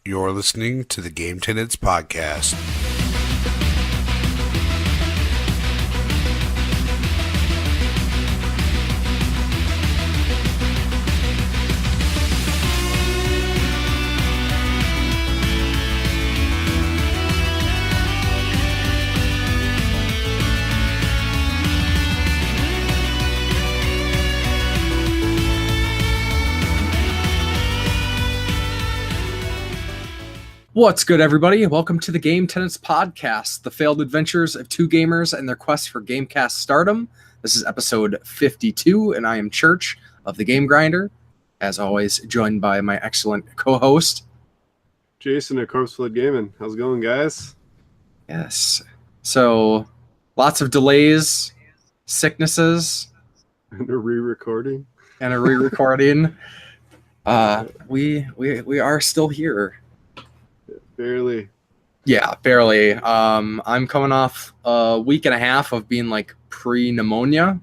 You're listening to the Game Tenants Podcast. What's good, everybody? Welcome to the Game Tenants Podcast, the failed adventures of two gamers and their quest for Gamecast stardom. This is episode 52, and I am Church of the Game Grinder, as always, joined by my excellent co-host, Jason at Corpseflood Gaming. How's it going, guys? Yes. So, lots of delays, sicknesses, And a re-recording. and a re-recording. We are still here. Barely. Yeah, barely. I'm coming off a week and a half of being like pre-pneumonia.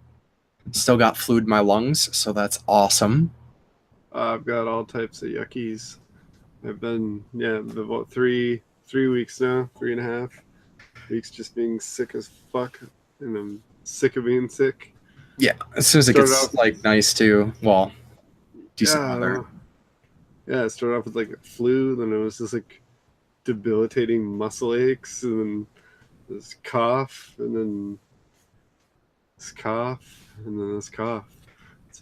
Still got flu in my lungs, so that's awesome. I've got all types of yuckies. I've been, about three weeks now, 3.5 weeks just being sick as fuck, and I'm sick of being sick. Yeah, as soon as it gets like nice too. Well, decent weather. Yeah, it started off with like a flu, then it was just like debilitating muscle aches, and then this cough, and then this cough, and then this cough.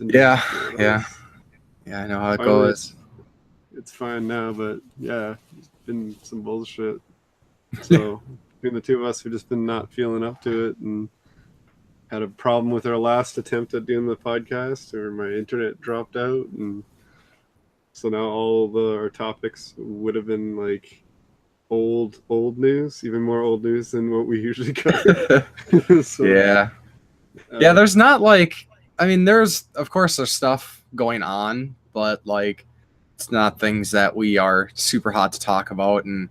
Yeah, I know how it goes. It's fine now, but yeah, it's been some bullshit. So between the two of us, we've just been not feeling up to it, and had a problem with our last attempt at doing the podcast, or my internet dropped out, and so now all our topics would have been like old news, even more old news than what we usually cover. So, yeah, there's not like, I mean, there's stuff going on, but like it's not things that we are super hot to talk about, and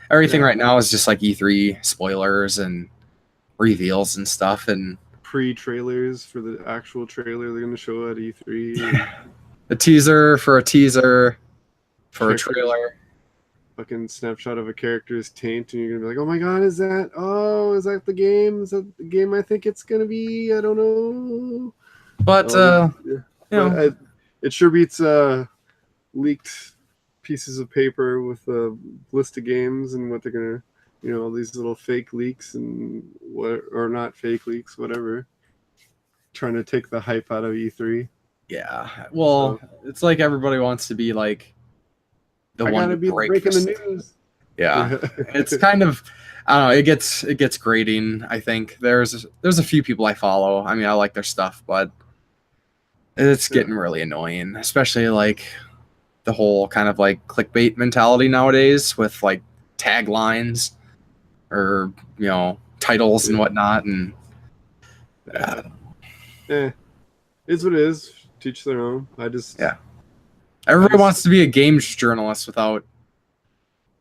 everything right now is just like E3 spoilers and reveals and stuff, and pre-trailers for the actual trailer they're going to show at E3. a teaser for a teaser for a trailer. Fucking snapshot of a character's taint, and you're gonna be like, "Oh my god, is that the game? Is that the game I think it's gonna be? I don't know." But it sure beats leaked pieces of paper with a list of games and what they're gonna, all these little fake leaks and what, or not fake leaks, whatever, trying to take the hype out of E3. Yeah, well, it's like everybody wants to be like the one to break breaking the news. Yeah, it's kind of, I don't know. It gets grating. I think there's a few people I follow. I mean, I like their stuff, but it's getting really annoying, especially like the whole kind of like clickbait mentality nowadays with like taglines or titles and whatnot, and it's what it is. Teach their own. Everybody wants to be a games journalist without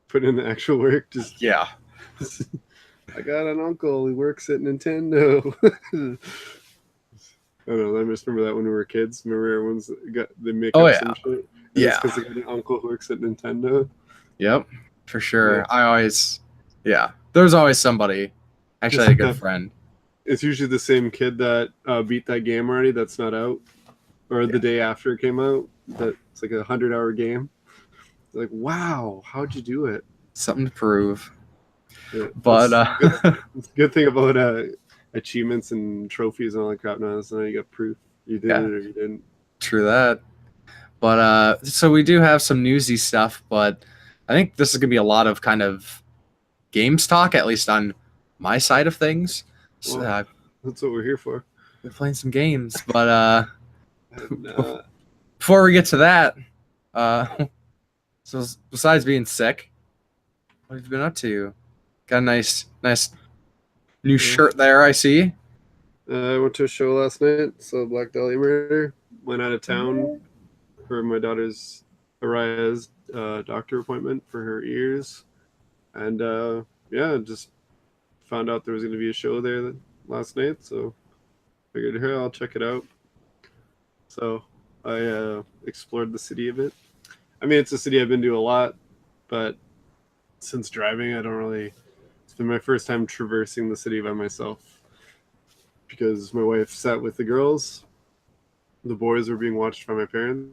putting in the actual work. I got an uncle. He works at Nintendo. I don't know. I just remember that when we were kids. Remember they make up some shit. Yeah, because they got an uncle who works at Nintendo. Yep, for sure. There's always somebody. Actually, I had a good friend. It's usually the same kid that beat that game already. That's not out, or the day after it came out. It's like a 100-hour game. Like, wow, how'd you do it? Something to prove. Yeah, but good thing about achievements and trophies and all that crap now is now you got proof you did it or you didn't. True that. But so we do have some newsy stuff, but I think this is gonna be a lot of kind of games talk, at least on my side of things. So, that's what we're here for. We're playing some games, but before we get to that, so besides being sick, what have you been up to? Got a nice new shirt there, I see. I went to a show last night, saw Black Dahlia Murder. Went out of town for my daughter's Araya's doctor appointment for her ears, and just found out there was going to be a show there last night, so figured, hey, I'll check it out. So I explored the city a bit. I mean, it's a city I've been to a lot. but since driving, I don't really. It's been my first time traversing the city by myself because my wife sat with the girls. The boys were being watched by my parents,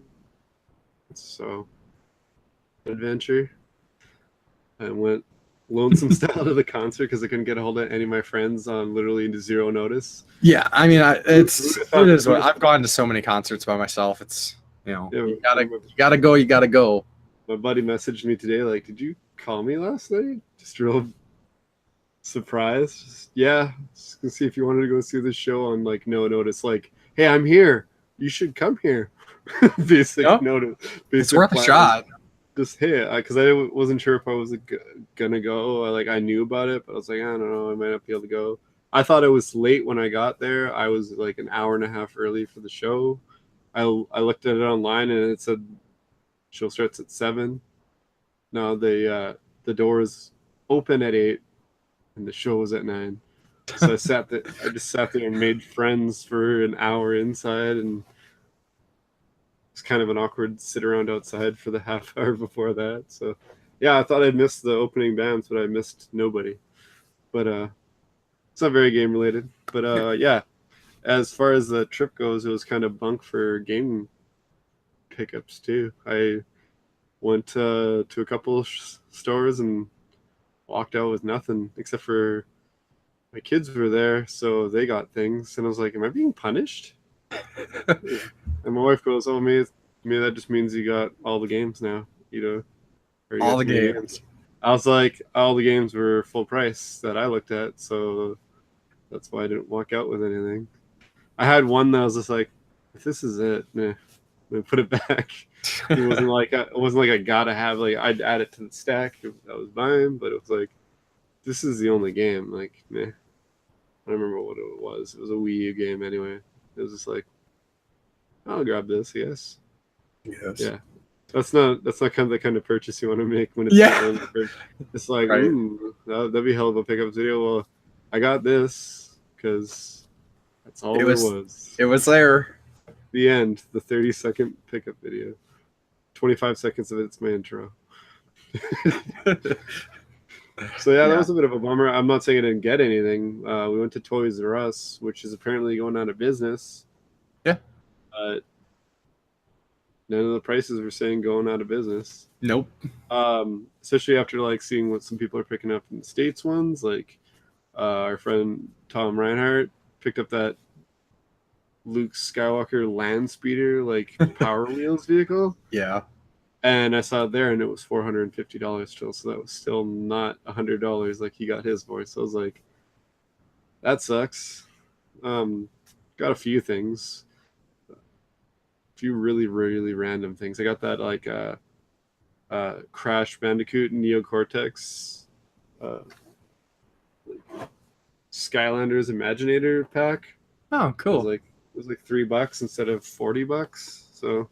so adventure. I went lonesome style to the concert because I couldn't get a hold of any of my friends on literally zero notice. Yeah, I mean, it is what I've gone to so many concerts by myself. It's you gotta go. My buddy messaged me today, like, "Did you call me last night?" Just real surprised. Just gonna see if you wanted to go see this show on like no notice. Like, hey, I'm here. You should come here. Basic notice. It's worth a shot. Just hey, because I wasn't sure if I was gonna go. I knew about it, but I was like, I don't know, I might not be able to go. I thought it was late when I got there. I was like an hour and a half early for the show. I looked at it online and it said show starts at 7. No, the doors open at 8, and the show was at 9. So I just sat there and made friends for an hour inside, and it's kind of an awkward sit around outside for the half hour before that. So yeah, I thought I'd missed the opening bands, but I missed nobody. But it's not very game related. But yeah, as far as the trip goes, it was kind of bunk for game pickups too. I went to a couple of stores and walked out with nothing except for my kids were there, so they got things, and I was like, "Am I being punished?" And my wife goes, "Oh, maybe that just means you got all the games now, or all the games." I was like, all the games were full price that I looked at, so that's why I didn't walk out with anything. I had one that I was just like, if this is it, nah, I'm gonna put it back. It wasn't like I gotta have, like, I'd add it to the stack that was mine, but it was like, this is the only game. Like, meh. I don't remember what it was. It was a Wii U game anyway. It was just like, I'll grab this, I guess. Yes. Yeah. That's not kind of the kind of purchase you want to make when it's it's like, right. That'd be a hell of a pickup video. Well, I got this because that's all it was. It was there. The end. The 30-second pickup video. 25 seconds of it's my intro. So yeah, that was a bit of a bummer. I'm not saying I didn't get anything. We went to Toys R Us, which is apparently going out of business. Yeah. None of the prices were saying going out of business. Nope. Especially after like seeing what some people are picking up in the States ones. Like our friend Tom Reinhardt picked up that Luke Skywalker land speeder, like Power Wheels vehicle. Yeah. And I saw it there, and it was $450 still, so that was still not $100 like he got his for. So I was like, that sucks. Got a few things, a few really, really random things. I got that like Crash Bandicoot Neo Cortex Skylanders Imaginator pack. Oh, cool. It was like $3 instead of $40. So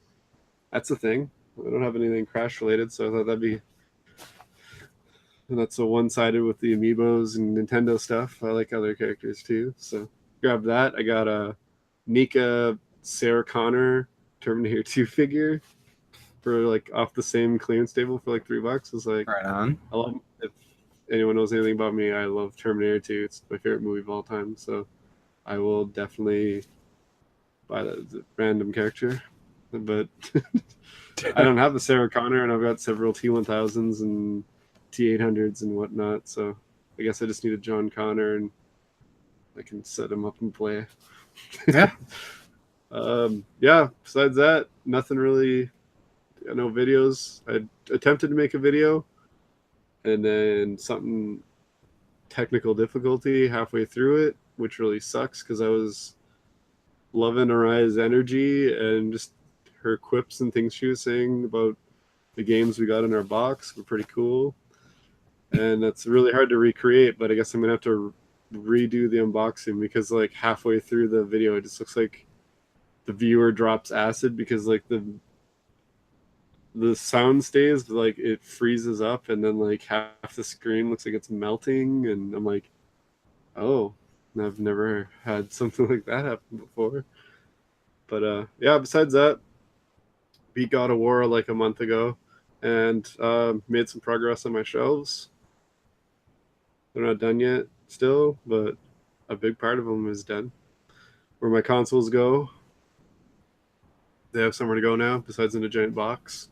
that's a thing. I don't have anything Crash related, so I thought that'd be. And that's a one-sided with the amiibos and Nintendo stuff. I like other characters too, so grab that. I got a Nika Sarah Connor Terminator 2 figure for like off the same clearance table for like $3. I was like, right on. I love. If anyone knows anything about me, I love Terminator 2. It's my favorite movie of all time, so I will definitely buy that random character, but. I don't have the Sarah Connor, and I've got several T1000s and T800s and whatnot, so I guess I just need a John Connor, and I can set him up and play. Yeah. Besides that, nothing really. No videos. I attempted to make a video, and then something technical difficulty halfway through it, which really sucks because I was loving Araya's energy and just her quips and things she was saying about the games we got in our box were pretty cool. And that's really hard to recreate, but I guess I'm going to have to redo the unboxing because like halfway through the video, it just looks like the viewer drops acid because like the sound stays, but like it freezes up and then like half the screen looks like it's melting. And I'm like, oh, I've never had something like that happen before. But besides that, beat God of War like a month ago. and made some progress on my shelves. They're not done yet still, but a big part of them is done. Where my consoles go, they have somewhere to go now besides in a giant box.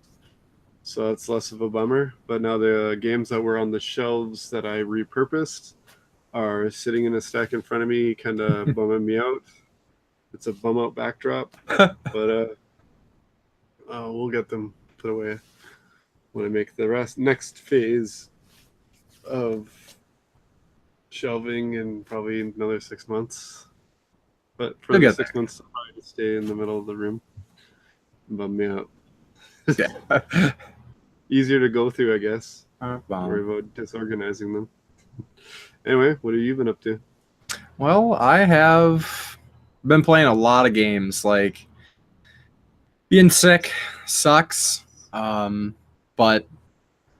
So that's less of a bummer. But now the games that were on the shelves that I repurposed are sitting in a stack in front of me, kind of bumming me out. It's a bum out backdrop, but we'll get them put away when I make the next phase of shelving in probably another 6 months. But for the 6 months, I'll probably just stay in the middle of the room and bum me out. Yeah. Easier to go through, I guess. Wow. Worry about disorganizing them. Anyway, what have you been up to? Well, I have been playing a lot of games. Like, being sick sucks, but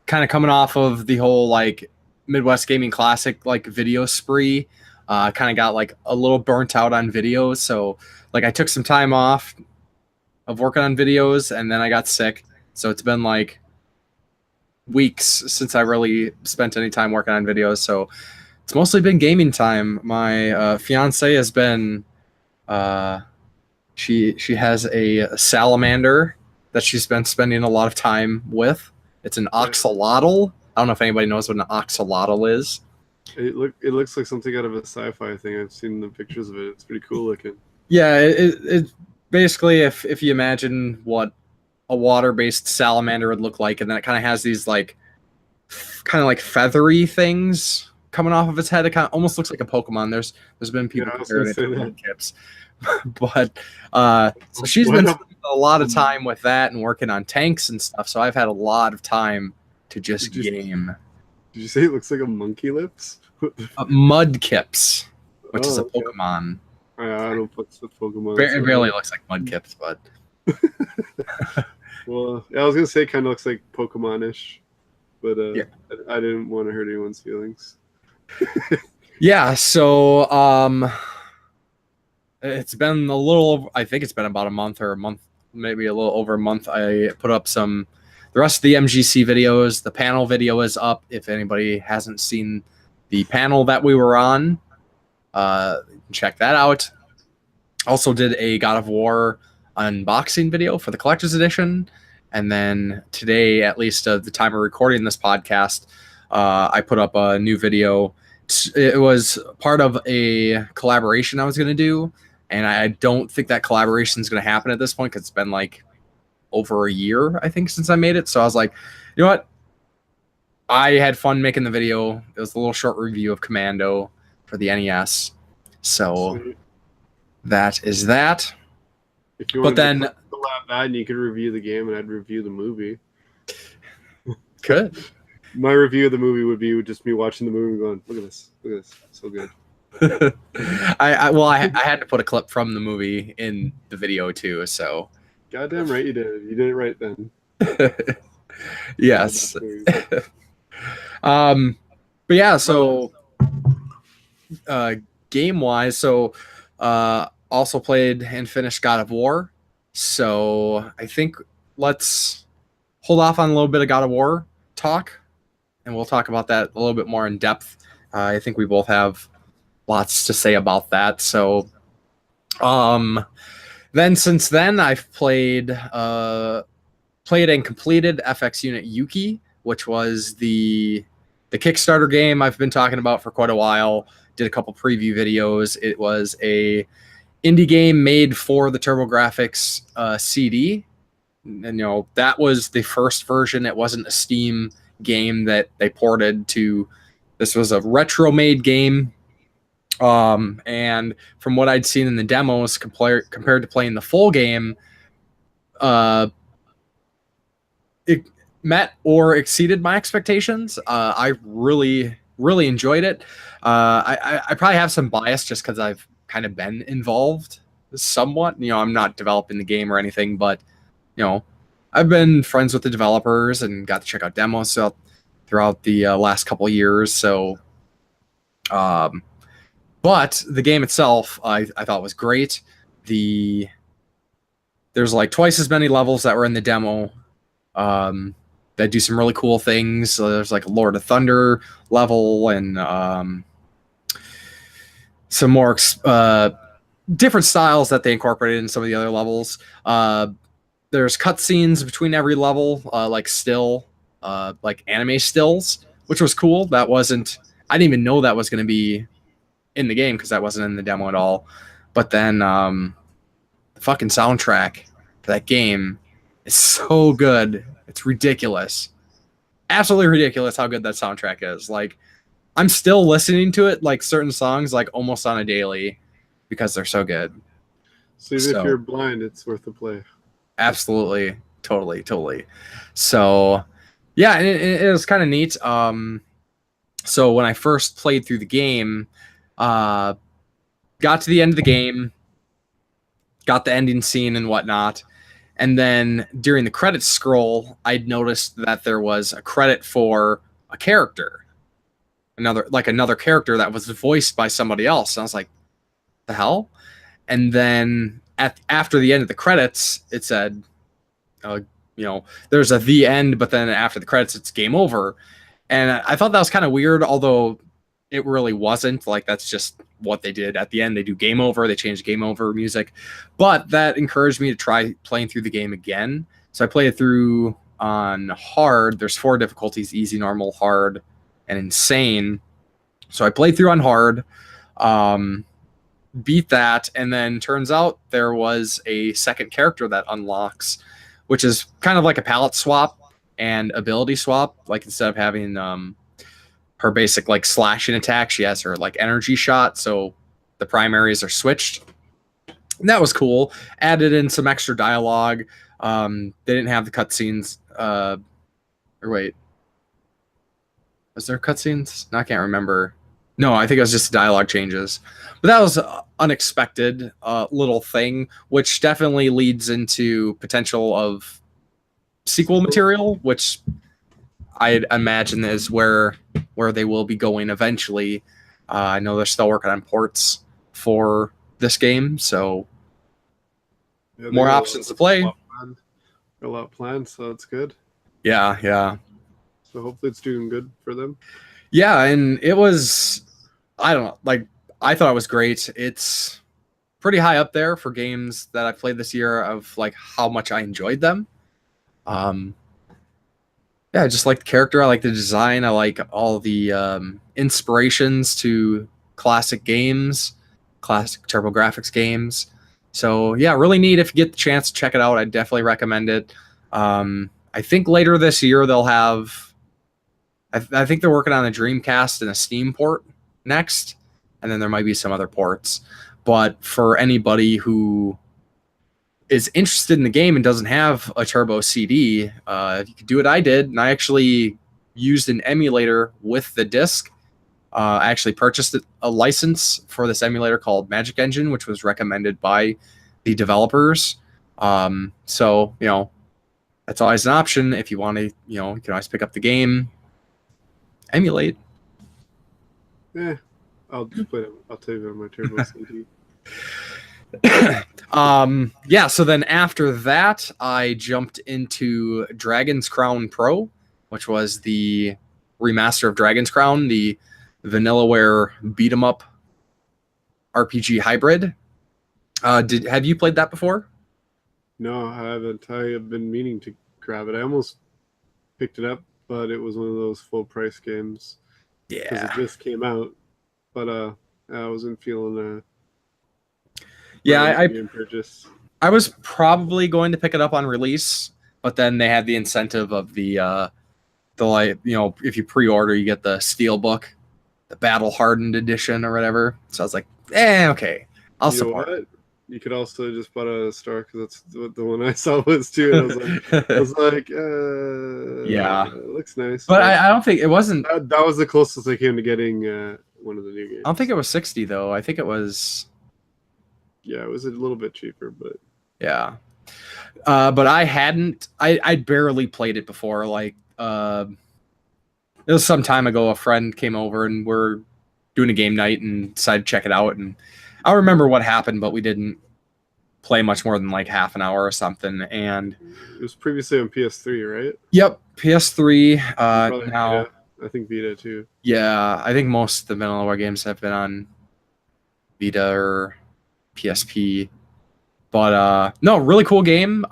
kind of coming off of the whole like Midwest Gaming Classic like video spree, kind of got like a little burnt out on videos. So like I took some time off of working on videos, and then I got sick. So it's been like weeks since I really spent any time working on videos. So it's mostly been gaming time. My fiance has been she has a salamander that she's been spending a lot of time with. It's an axolotl. I don't know if anybody knows what an axolotl is. It looks like something out of a sci-fi thing. I've seen the pictures of it. It's pretty cool looking. Yeah, it basically, if you imagine what a water-based salamander would look like, and then it kind of has these like kind of like feathery things coming off of its head. It kind of almost looks like a Pokemon. There's been people comparing it to Mudkips. But so she's been spending a lot of time with that and working on tanks and stuff. So I've had a lot of time to just game. Did you say it looks like a monkey lips? Mudkips, which is a Pokemon. I don't put the Pokemon. It really looks like Mudkips, but well, I was gonna say kind of looks like Pokemon-ish, but I didn't want to hurt anyone's feelings. Yeah, so it's been a little. I think it's been about a month, maybe a little over a month. I put up the rest of the MGC videos. The panel video is up. If anybody hasn't seen the panel that we were on, check that out. Also did a God of War unboxing video for the collector's edition. And then today, at least the time of recording this podcast, I put up a new video. It was part of a collaboration I was going to do. And I don't think that collaboration is going to happen at this point because it's been like over a year, I think, since I made it. So I was like, you know what? I had fun making the video. It was a little short review of Commando for the NES. So Sweet. That is that. If you but want then to collab that, and you could review the game, and I'd review the movie. Good. My review of the movie would be just me watching the movie and going, look at this, so good. I had to put a clip from the movie in the video too, so Goddamn right you did. You did it right then. yes. But yeah, so game wise, so also played and finished God of War. So I think let's hold off on a little bit of God of War talk, and we'll talk about that a little bit more in depth. I think we both have lots to say about that. So then since then I've played and completed FX Unit Yuki, which was the Kickstarter game I've been talking about for quite a while. Did a couple preview videos. It was a indie game made for the TurboGrafx CD. And that was the first version. It wasn't a Steam game that they ported to. This was a retro-made game. And from what I'd seen in the demos compared to playing the full game, it met or exceeded my expectations. I really, really enjoyed it. I probably have some bias just because I've kind of been involved somewhat. I'm not developing the game or anything, but I've been friends with the developers and got to check out demos throughout the last couple of years. So, but the game itself, I thought was great. There's like twice as many levels that were in the demo. that do some really cool things. So there's like a Lord of Thunder level and some more different styles that they incorporated in some of the other levels. There's cutscenes between every level, like anime stills, which was cool. I didn't even know that was going to be in the game because that wasn't in the demo at all. But then the fucking soundtrack for that game is so good. It's ridiculous. Absolutely ridiculous how good that soundtrack is. Like, I'm still listening to it, like certain songs, like almost on a daily because they're so good. So even if you're blind, it's worth a play. Absolutely. Totally. So, yeah, and it was kind of neat. So when I first played through the game, got to the end of the game, got the ending scene and whatnot, and then during the credits scroll, I'd noticed that there was a credit for a character, another character that was voiced by somebody else. And I was like, the hell? And then after the end of the credits, it said, there's the end, but then after the credits, it's game over. And I thought that was kind of weird, although it really wasn't. Like, that's just what they did. At the end, they do game over. They change game over music. But that encouraged me to try playing through the game again. So I played it through on hard. There's 4 difficulties: easy, normal, hard, and insane. So I played through on hard, beat that, and then turns out there was a second character that unlocks, which is kind of like a palette swap and ability swap. Like, instead of having her basic like slashing attack, she has her like energy shot, so the primaries are switched. And that was cool. Added in some extra dialogue. They didn't have the cutscenes. Or wait, was there cutscenes? No, I can't remember. No, I think it was just dialogue changes. But that was an unexpected little thing, which definitely leads into potential of sequel material, which I imagine is where they will be going eventually. I know they're still working on ports for this game, so more options to play. A lot planned, so it's good. Yeah. So hopefully it's doing good for them. Yeah, and it was, I don't know, like, I thought it was great. It's pretty high up there for games that I've played this year of like how much I enjoyed them. Yeah, I just like the character. I like the design. I like all the inspirations to classic games, classic TurboGrafx games. So yeah, really neat. If you get the chance to check it out, I definitely recommend it. I think later this year they'll have, I think they're working on a Dreamcast and a Steam port next, and then there might be some other ports. But for anybody who is interested in the game and doesn't have a Turbo CD, you could do what I did, and I actually used an emulator with the disc. I actually purchased a license for this emulator called Magic Engine, which was recommended by the developers. So, that's always an option if you want to, you can always pick up the game, emulate. Yeah, I'll just play it. I'll take it on my Turbo CD. Yeah, so then after that, I jumped into Dragon's Crown Pro, which was the remaster of Dragon's Crown, the Vanillaware beat 'em up RPG hybrid. Have you played that before? No, I haven't. I have been meaning to grab it. I almost picked it up, but it was one of those full price games. Yeah, because it just came out, but I wasn't feeling yeah, purchase. I was probably going to pick it up on release, but then they had the incentive of the like, if you pre-order, you get the Steelbook, the Battle Hardened edition or whatever. So I was like, okay, I'll support it. You could also just buy it at a store, because that's what the one I saw was too. And I was like, yeah, it looks nice. But I don't think it wasn't. That was the closest I came to getting one of the new games. I don't think it was 60 though. I think it was. Yeah, it was a little bit cheaper, but yeah. But I hadn't. I barely played it before. Like, it was some time ago. A friend came over and we're doing a game night and decided to check it out. And I don't remember what happened, but we didn't play much more than like half an hour or something. And It was previously on PS3, right? yep, PS3. Probably Now, Vita. I think Vita too. yeah, I think most of the Vanillaware games have been on Vita or PSP. But no, really cool game.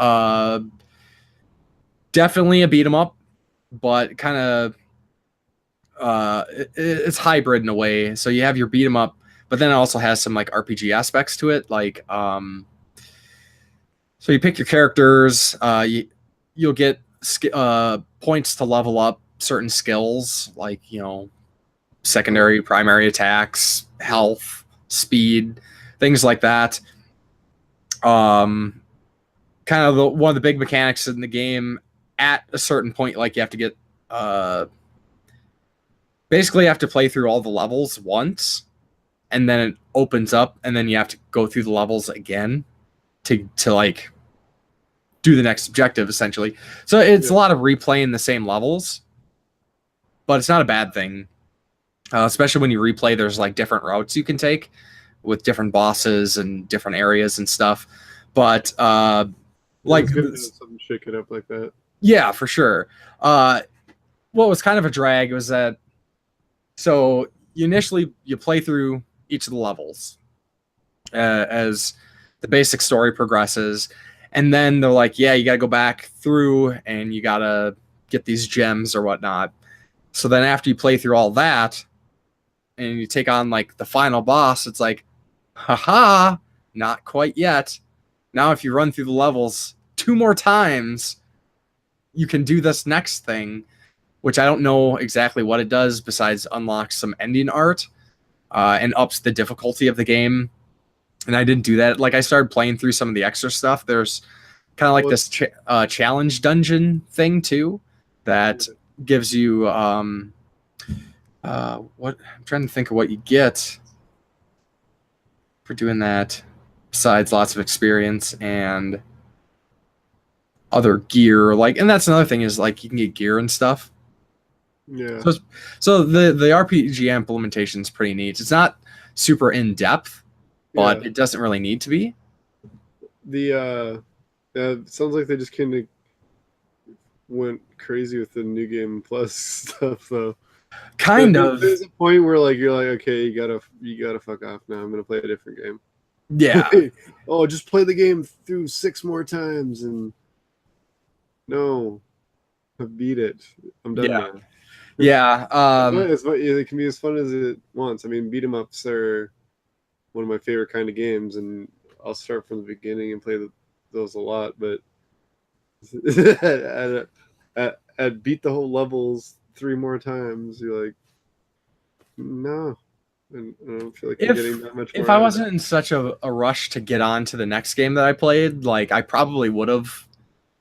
Definitely a beat 'em up, but kind of it's hybrid in a way. So you have your beat 'em up, but then it also has some like RPG aspects to it. Like so you pick your characters. You'll get points to level up certain skills, like secondary, primary attacks, health, speed, things like that. Kind of one of the big mechanics in the game. At a certain point, like you have to get basically you have to play through all the levels once, and then it opens up, and then you have to go through the levels again to like do the next objective, essentially. So it's a lot of replaying the same levels, but it's not a bad thing, especially when you replay. There's like different routes you can take with different bosses and different areas and stuff. But like it's good to have something shake it up like that. Yeah, for sure. What was kind of a drag was that so you play through each of the levels as the basic story progresses, and then they're like, yeah, you got to go back through and you got to get these gems or whatnot. So then after you play through all that and you take on like the final boss, it's like, haha, not quite yet. Now if you run through the levels 2 more times, you can do this next thing, which I don't know exactly what it does besides unlock some ending art and ups the difficulty of the game. And I didn't do that. Like I started playing through some of the extra stuff. There's kind of like this challenge dungeon thing too that gives you what I'm trying to think of what you get for doing that, besides lots of experience and other gear. Like, and that's another thing is like you can get gear and stuff. Yeah. So the RPG implementation is pretty neat. It's not super in depth, but it doesn't really need to be. It sounds like they just kind of went crazy with the New Game Plus stuff, though. There's a point where like you're like, okay, you gotta fuck off now. I'm gonna play a different game. Yeah. Oh, just play the game through 6 more times, and no, I beat it. I'm done now. Yeah. It can be as fun as it wants. I mean, beat 'em ups are one of my favorite kind of games, and I'll start from the beginning and play those a lot. But at beat the whole levels 3 more times, you're like, no. And I don't feel like you're getting that much more. If I wasn't in such a rush to get on to the next game that I played, like I probably would have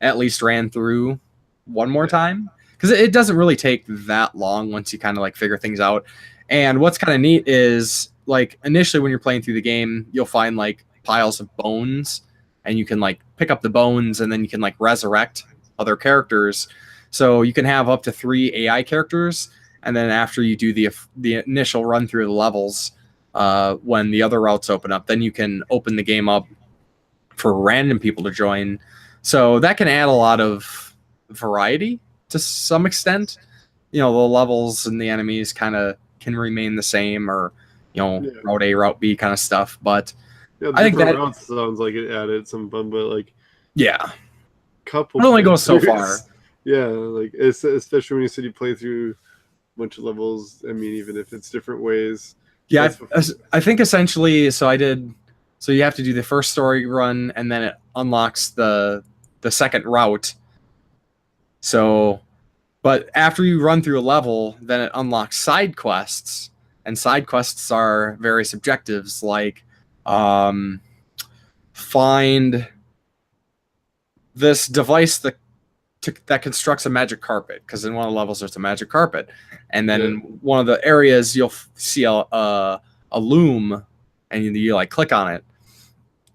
at least ran through one more time, because it doesn't really take that long once you kind of like figure things out. And what's kind of neat is like initially when you're playing through the game, you'll find like piles of bones, and you can like pick up the bones, and then you can like resurrect other characters. So you can have up to 3 AI characters. And then after you do the initial run through the levels, when the other routes open up, then you can open the game up for random people to join. So that can add a lot of variety to some extent. The levels and the enemies kind of can remain the same, or route A, route B kind of stuff. But I think that routes sounds like it added some fun, but like couple. It only goes so far. Yeah, like especially when you said you play through bunch of levels. I mean, even if it's different ways. Yeah, I think essentially. So you have to do the first story run, and then it unlocks the second route. So, but after you run through a level, then it unlocks side quests, and side quests are various objectives like find this device that constructs a magic carpet, because in one of the levels there's a magic carpet, and then in one of the areas you'll see a loom, and you like click on it,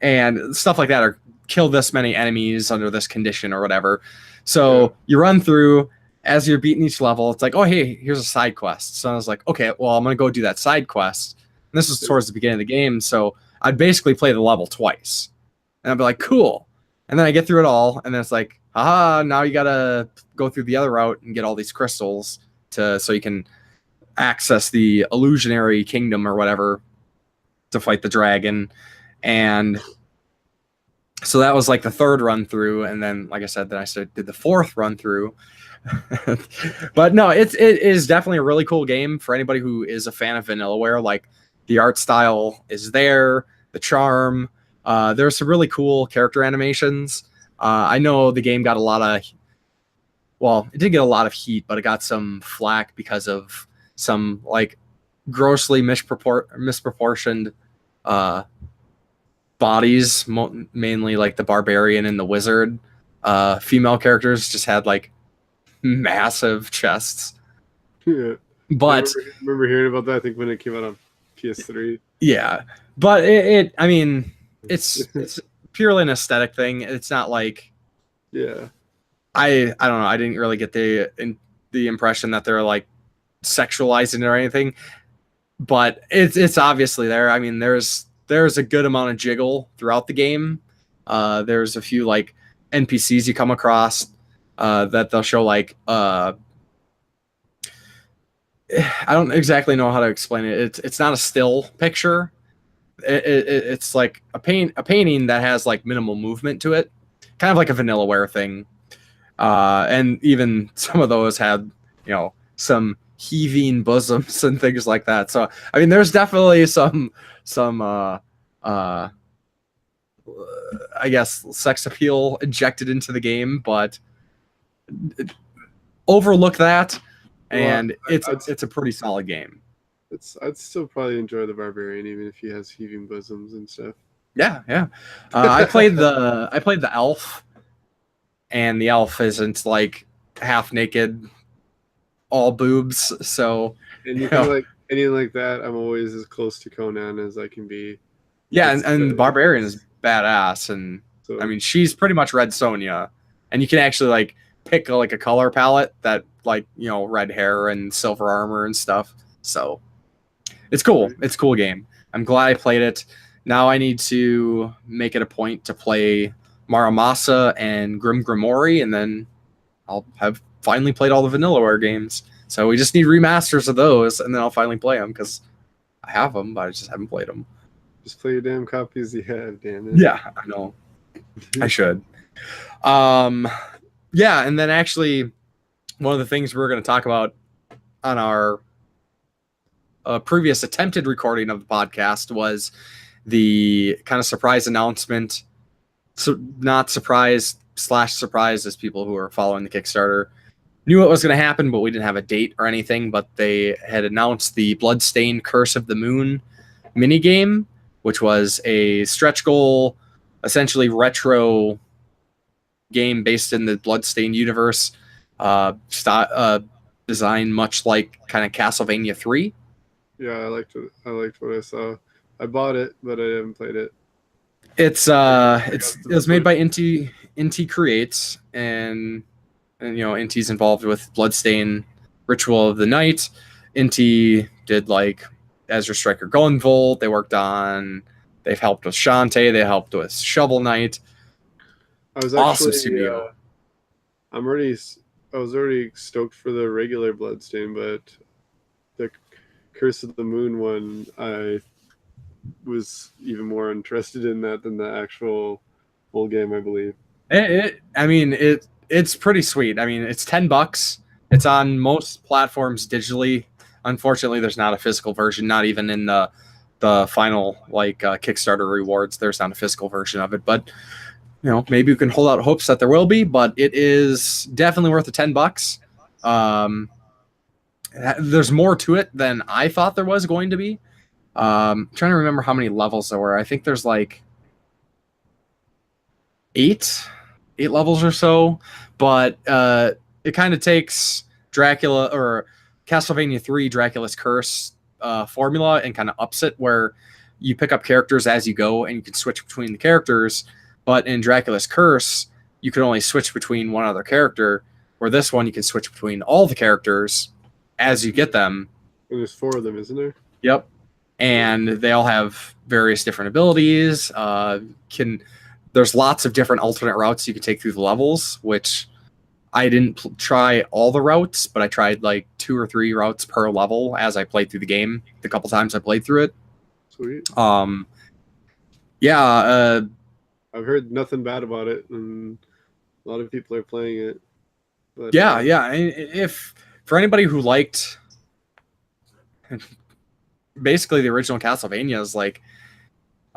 and stuff like that, or kill this many enemies under this condition or whatever. So you run through as you're beating each level. It's like, oh hey, here's a side quest. So I was like, okay, well I'm gonna go do that side quest. And this was towards the beginning of the game, so I'd basically play the level twice. And I'll be like, cool. And then I get through it all, and then it's like, aha, now you gotta go through the other route and get all these crystals so you can access the illusionary kingdom or whatever to fight the dragon. And so that was like the third run through, and then like I said, then I did the fourth run through. But no, it is definitely a really cool game for anybody who is a fan of Vanillaware. Like, the art style is there, the charm. There's some really cool character animations. I know the game got it did get a lot of heat, but it got some flack because of some like grossly misproportioned bodies, mainly like the barbarian and the wizard. Female characters just had like massive chests. Yeah. But I remember hearing about that, I think, when it came out on PS3. Yeah. But it's purely an aesthetic thing. It's not like, yeah. I don't know. I didn't really get the impression that they're like sexualizing it or anything, but it's obviously there. I mean, there's a good amount of jiggle throughout the game. There's a few like NPCs you come across that they'll show like I don't exactly know how to explain it. It's not a still picture. It's like a painting that has like minimal movement to it, kind of like a Vanillaware thing. And even some of those had, some heaving bosoms and things like that. So, I mean, there's definitely some I guess sex appeal injected into the game, but overlook that, and it's a pretty solid game. I'd still probably enjoy the barbarian, even if he has heaving bosoms and stuff. Yeah. I played the elf, and the elf isn't like half naked, all boobs. So anything like that, I'm always as close to Conan as I can be. Yeah, and the barbarian is badass, and so, I mean, she's pretty much Red Sonja, and you can actually like pick like a color palette that like red hair and silver armor and stuff. So it's cool. It's a cool game. I'm glad I played it. Now I need to make it a point to play Muramasa and Grim Grimoire, and then I'll have finally played all the Vanillaware games. So we just need remasters of those, and then I'll finally play them, because I have them, but I just haven't played them. Just play your damn copies you have, damn it. Yeah, I know. I should. Yeah, and then actually, one of the things we're going to talk about on our previous attempted recording of the podcast was the kind of surprise announcement. So not surprise / surprise, as people who are following the Kickstarter knew it was going to happen, but we didn't have a date or anything. But they had announced the Bloodstained Curse of the Moon minigame, which was a stretch goal, essentially retro game based in the Bloodstained universe, designed much like kind of Castlevania 3. Yeah, I liked what I saw. I bought it, but I haven't played it. It was made by Inti Creates, and Inti's involved with Bloodstained Ritual of the Night. Inti did like Ezra Striker Gunvolt. They've helped with Shantae. They helped with Shovel Knight. I was awesome actually, studio. I was already stoked for the regular Bloodstained, but the Curse of the Moon one, I was even more interested in that than the actual full game, I believe. It's pretty sweet. I mean, it's $10. It's on most platforms digitally. Unfortunately, there's not a physical version, not even in the final Kickstarter rewards. There's not a physical version of it, but maybe we can hold out hopes that there will be. But it is definitely worth the $10. There's more to it than I thought there was going to be. I'm trying to remember how many levels there were. I think there's like eight levels or so, but it kind of takes Dracula or Castlevania 3 Dracula's Curse formula and kind of ups it, where you pick up characters as you go and you can switch between the characters. But in Dracula's Curse, you can only switch between one other character, where this one you can switch between all the characters as you get them. And there's 4 of them, isn't there? Yep. And they all have various different abilities. Can there's lots of different alternate routes you can take through the levels, which I didn't try all the routes, but I tried like 2 or 3 routes per level as I played through the game. The couple times I played through it. Sweet. Yeah. I've heard nothing bad about it, and a lot of people are playing it. But, yeah. If for anybody who liked basically the original Castlevanias, like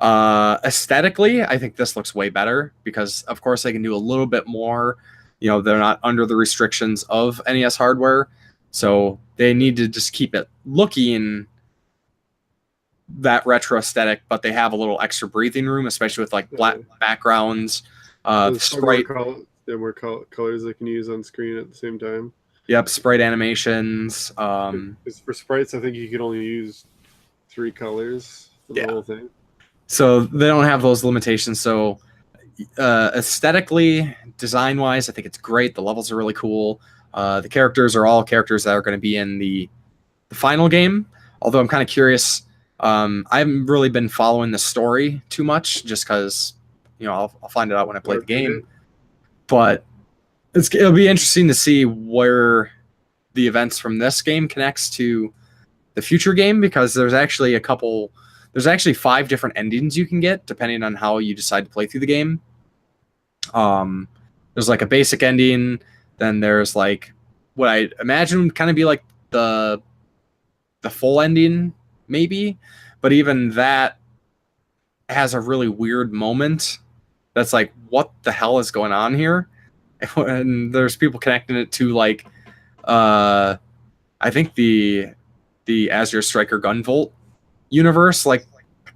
aesthetically, I think this looks way better because, of course, they can do a little bit more. You know, they're not under the restrictions of NES hardware, so they need to just keep it looking that retro aesthetic, but they have a little extra breathing room, especially with like black backgrounds, sprite. There are more colors they can use on screen at the same time. Yep, sprite animations. For sprites, I think you could only use 3 colors for the whole thing. So they don't have those limitations. So aesthetically, design-wise, I think it's great. The levels are really cool. The characters are all characters that are going to be in the final game. Although I'm kind of curious. I haven't really been following the story too much, just because I'll find it out when I play the game. But it'll be interesting to see where the events from this game connects to the future game, because there's actually 5 different endings you can get depending on how you decide to play through the game. There's like a basic ending, then there's like what I imagine would kind of be like the full ending, maybe, but even that has a really weird moment that's like, what the hell is going on here? And there's people connecting it to like I think the Azure Striker Gunvolt universe. Like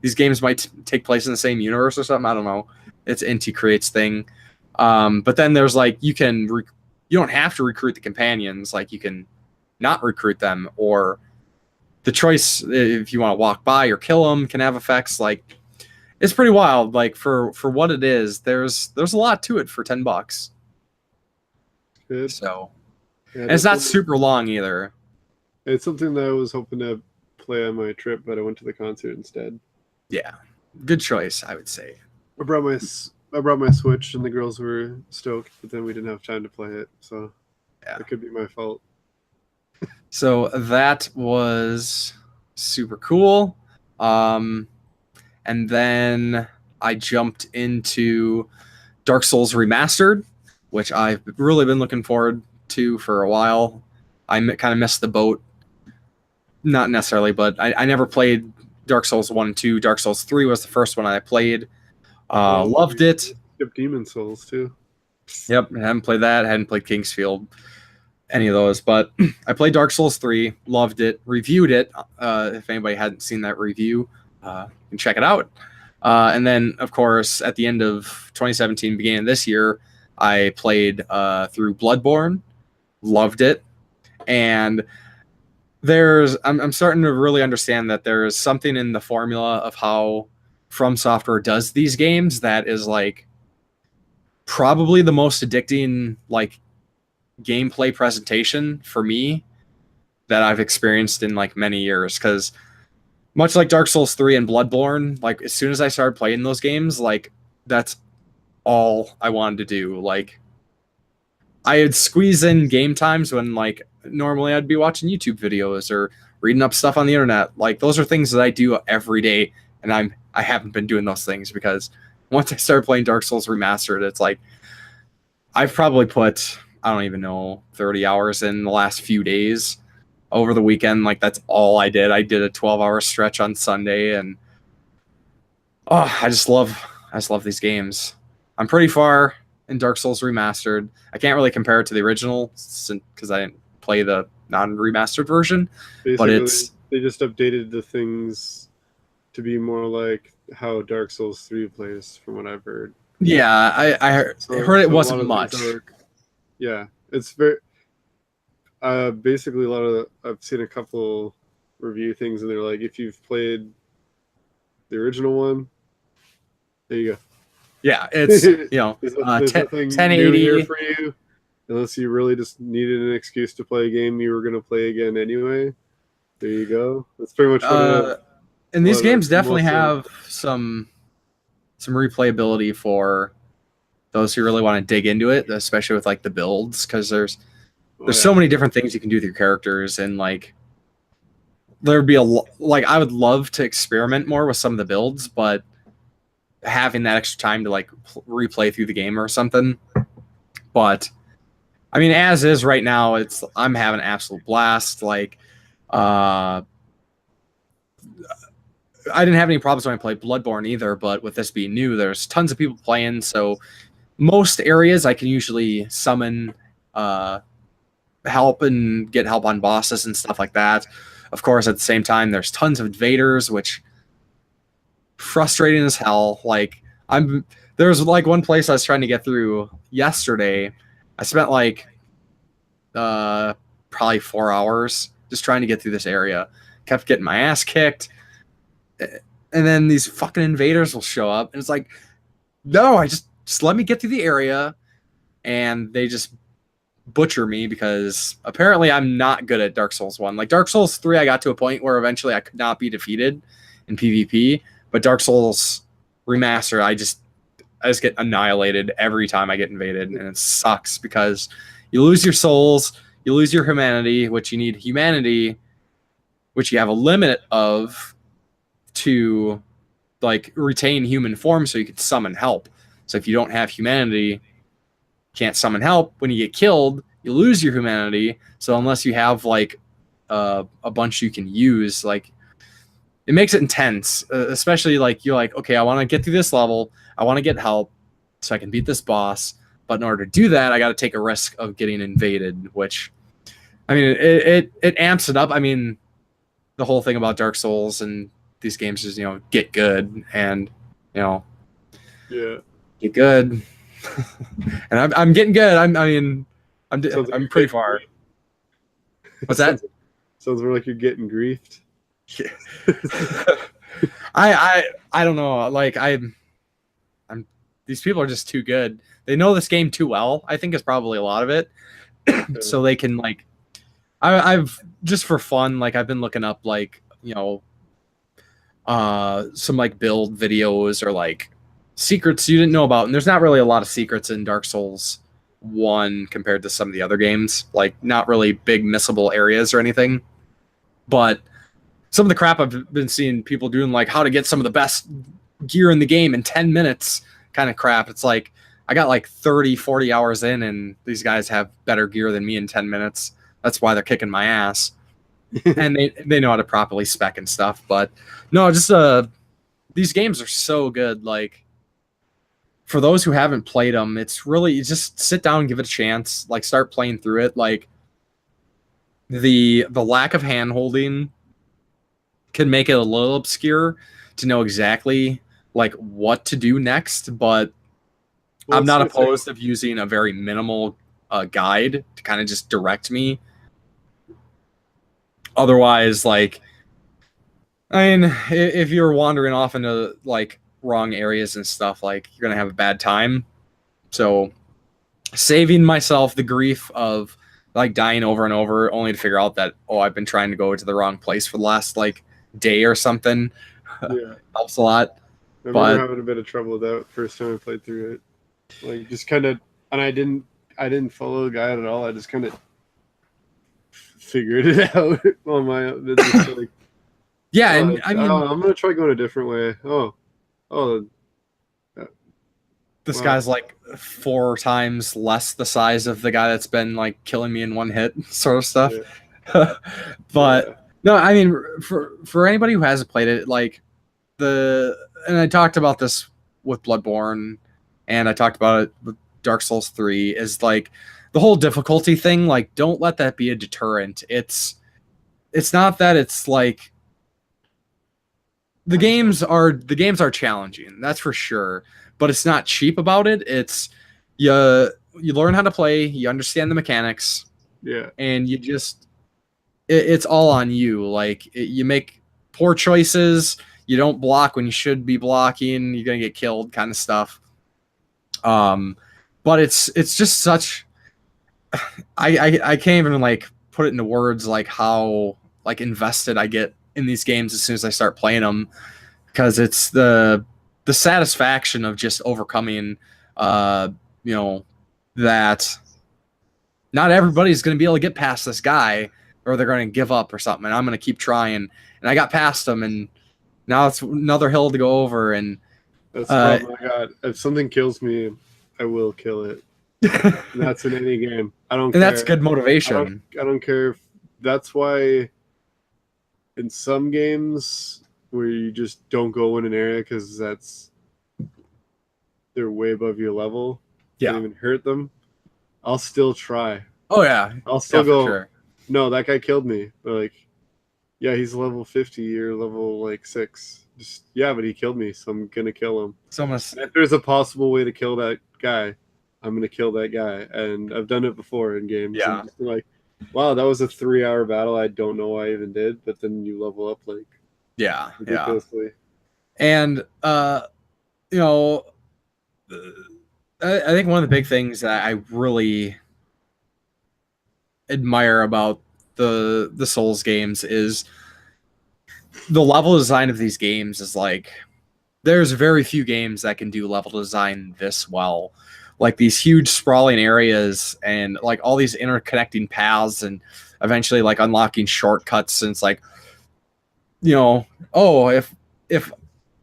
these games might take place in the same universe or something. I don't know. It's Inti Creates thing. But then there's like you don't have to recruit the companions. Like you can not recruit them, or the choice if you want to walk by or kill them can have effects. Like it's pretty wild. Like for what it is, there's a lot to it for $10. Good. So and it's not super long either. It's something that I was hoping to play on my trip, but I went to the concert instead. Yeah, good choice, I would say. I brought my Switch, and the girls were stoked, but then we didn't have time to play it, so it could be my fault. So that was super cool. And then I jumped into Dark Souls Remastered, which I've really been looking forward to for a while. I kind of missed the boat. Not necessarily, but I never played Dark Souls 1 and 2. Dark Souls 3 was the first one I played. Loved it. Skip Demon Souls, too. Yep, I haven't played that. I hadn't played Kingsfield, any of those. But I played Dark Souls 3, loved it, reviewed it. If anybody hadn't seen that review, you can check it out. And then, of course, at the end of 2017, beginning of this year, I played through Bloodborne, loved it. And I'm starting to really understand that there is something in the formula of how From Software does these games that is like probably the most addicting like gameplay presentation for me that I've experienced in like many years. Because much like Dark Souls 3 and Bloodborne, like as soon as I started playing those games, like that's all I wanted to do. Like I'd squeeze in game times when like normally I'd be watching YouTube videos or reading up stuff on the internet. Like those are things that I do every day, and I haven't been doing those things because once I started playing Dark Souls Remastered, it's like I've probably put, I don't even know, 30 hours in the last few days over the weekend. Like that's all I did. I did a 12-hour stretch on Sunday, and I just love these games. I'm pretty far in Dark Souls Remastered. I can't really compare it to the original because I didn't play the non-remastered version. Basically, but they just updated the things to be more like how Dark Souls 3 plays, from what I've heard. Yeah, I heard it wasn't much. Yeah, it's very basically I've seen a couple review things, and they're like, if you've played the original one, there you go. Yeah, it's there's nothing 1080 new here for you, unless you really just needed an excuse to play a game you were going to play again anyway. There you go. That's pretty much and these games definitely have some replayability for those who really want to dig into it, especially with like the builds, because there's Oh, so many different things you can do with your characters, and like there'd be like I would love to experiment more with some of the builds, but having that extra time to like replay through the game or something. But I mean, as is right now, I'm having an absolute blast. Like, I didn't have any problems when I played Bloodborne either, but with this being new, there's tons of people playing. So most areas I can usually summon help and get help on bosses and stuff like that. Of course, at the same time, there's tons of invaders, which frustrating as hell. Like there's like one place I was trying to get through yesterday. I spent like probably 4 hours just trying to get through this area. Kept getting my ass kicked. And then these fucking invaders will show up, and it's like, no, I just let me get through the area, and they just butcher me because apparently I'm not good at Dark Souls 1. Like Dark Souls 3, I got to a point where eventually I could not be defeated in PvP, but Dark Souls Remastered, I just get annihilated every time I get invaded, and it sucks because you lose your souls, you lose your humanity, which you need humanity, which you have a limit of to like retain human form so you can summon help. So if you don't have humanity, you can't summon help. When you get killed, you lose your humanity. So unless you have like a bunch you can use, like it makes it intense, especially like you're like, okay, I want to get through this level. I want to get help so I can beat this boss. But in order to do that, I got to take a risk of getting invaded, which, I mean, it amps it up. I mean, the whole thing about Dark Souls and these games is, get good and, get good. And I'm getting good. I'm pretty far. What's that? Sounds more like you're getting griefed. Yeah. I don't know. Like I'm these people are just too good. They know this game too well, I think is probably a lot of it. So they can like I've just for fun, like I've been looking up like, some like build videos or like secrets you didn't know about. And there's not really a lot of secrets in Dark Souls 1 compared to some of the other games. Like not really big missable areas or anything. But some of the crap I've been seeing people doing, like how to get some of the best gear in the game in 10 minutes kind of crap. It's like I got like 30, 40 hours in, and these guys have better gear than me in 10 minutes. That's why they're kicking my ass. And they know how to properly spec and stuff. But no, just these games are so good. Like for those who haven't played them, it's really, you just sit down and give it a chance. Like start playing through it. Like the lack of hand holding can make it a little obscure to know exactly like what to do next, but I'm not opposed of using a very minimal guide to kind of just direct me. Otherwise, like, I mean, if you're wandering off into like wrong areas and stuff, like you're gonna have a bad time. So saving myself the grief of like dying over and over only to figure out that, oh, I've been trying to go to the wrong place for the last like day or something. Yeah. Helps a lot. I remember having a bit of trouble with that first time I played through it. Like just kind of, and I didn't follow the guide at all. I just kind of figured it out on my own. Like, yeah, and I mean, I'm gonna try going a different way. This guy's like 4 times less the size of the guy that's been like killing me in one hit, sort of stuff. Yeah. But no, I mean, for anybody who hasn't played it, like and I talked about this with Bloodborne, and I talked about it with Dark Souls 3, is like the whole difficulty thing. Like, don't let that be a deterrent. It's not that it's like the games are challenging, that's for sure. But it's not cheap about it. It's you learn how to play, you understand the mechanics, and you just it's all on you. Like you make poor choices, you don't block when you should be blocking, you're gonna get killed, kind of stuff. But it's just such. I can't even like put it into words like how like invested I get in these games as soon as I start playing them, because it's the satisfaction of just overcoming you know, that not everybody's going to be able to get past this guy, or they're going to give up or something. And I'm going to keep trying. And I got past him, and now it's another hill to go over. And that's the problem I got. If something kills me, I will kill it. And that's in any game. I don't care. And that's good motivation. I don't care if that's why in some games where you just don't go in an area because they're way above your level. Yeah. Can't even hurt them. I'll still try. Oh yeah. I'll still go. Sure. No, that guy killed me. But like, yeah, he's level 50 or level like 6. Just yeah, but he killed me, so I'm gonna kill him. If there's a possible way to kill that guy, I'm gonna kill that guy, and I've done it before in games. Yeah. Like, wow, that was a 3-hour battle. I don't know why I even did, but then you level up like ridiculously. Yeah. And you know, I think one of the big things that I really admire about the Souls games is the level design of these games is like, there's very few games that can do level design this well. Like these huge sprawling areas and like all these interconnecting paths and eventually like unlocking shortcuts. And it's like, you know, oh, if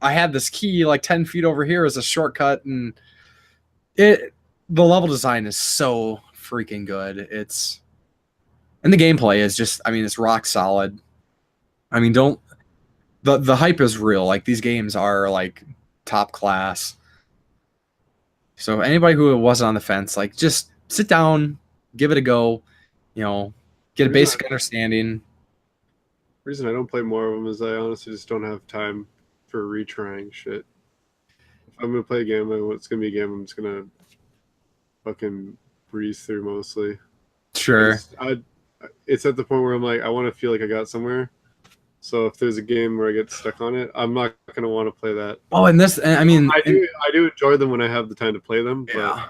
I had this key like 10 feet over here as a shortcut, and the level design is so freaking good. And the gameplay is just, I mean, it's rock solid. I mean, the hype is real. Like these games are like top class. So anybody who wasn't on the fence, like just sit down, give it a go, you know, get a basic understanding. The reason I don't play more of them is I honestly just don't have time for retrying shit. If I'm gonna play a game, it's gonna be a game I'm just gonna fucking breeze through mostly. Sure. It's at the point where I'm like, I want to feel like I got somewhere. So if there's a game where I get stuck on it, I'm not gonna want to play that. Oh, and this, I mean, I do enjoy them when I have the time to play them. Yeah.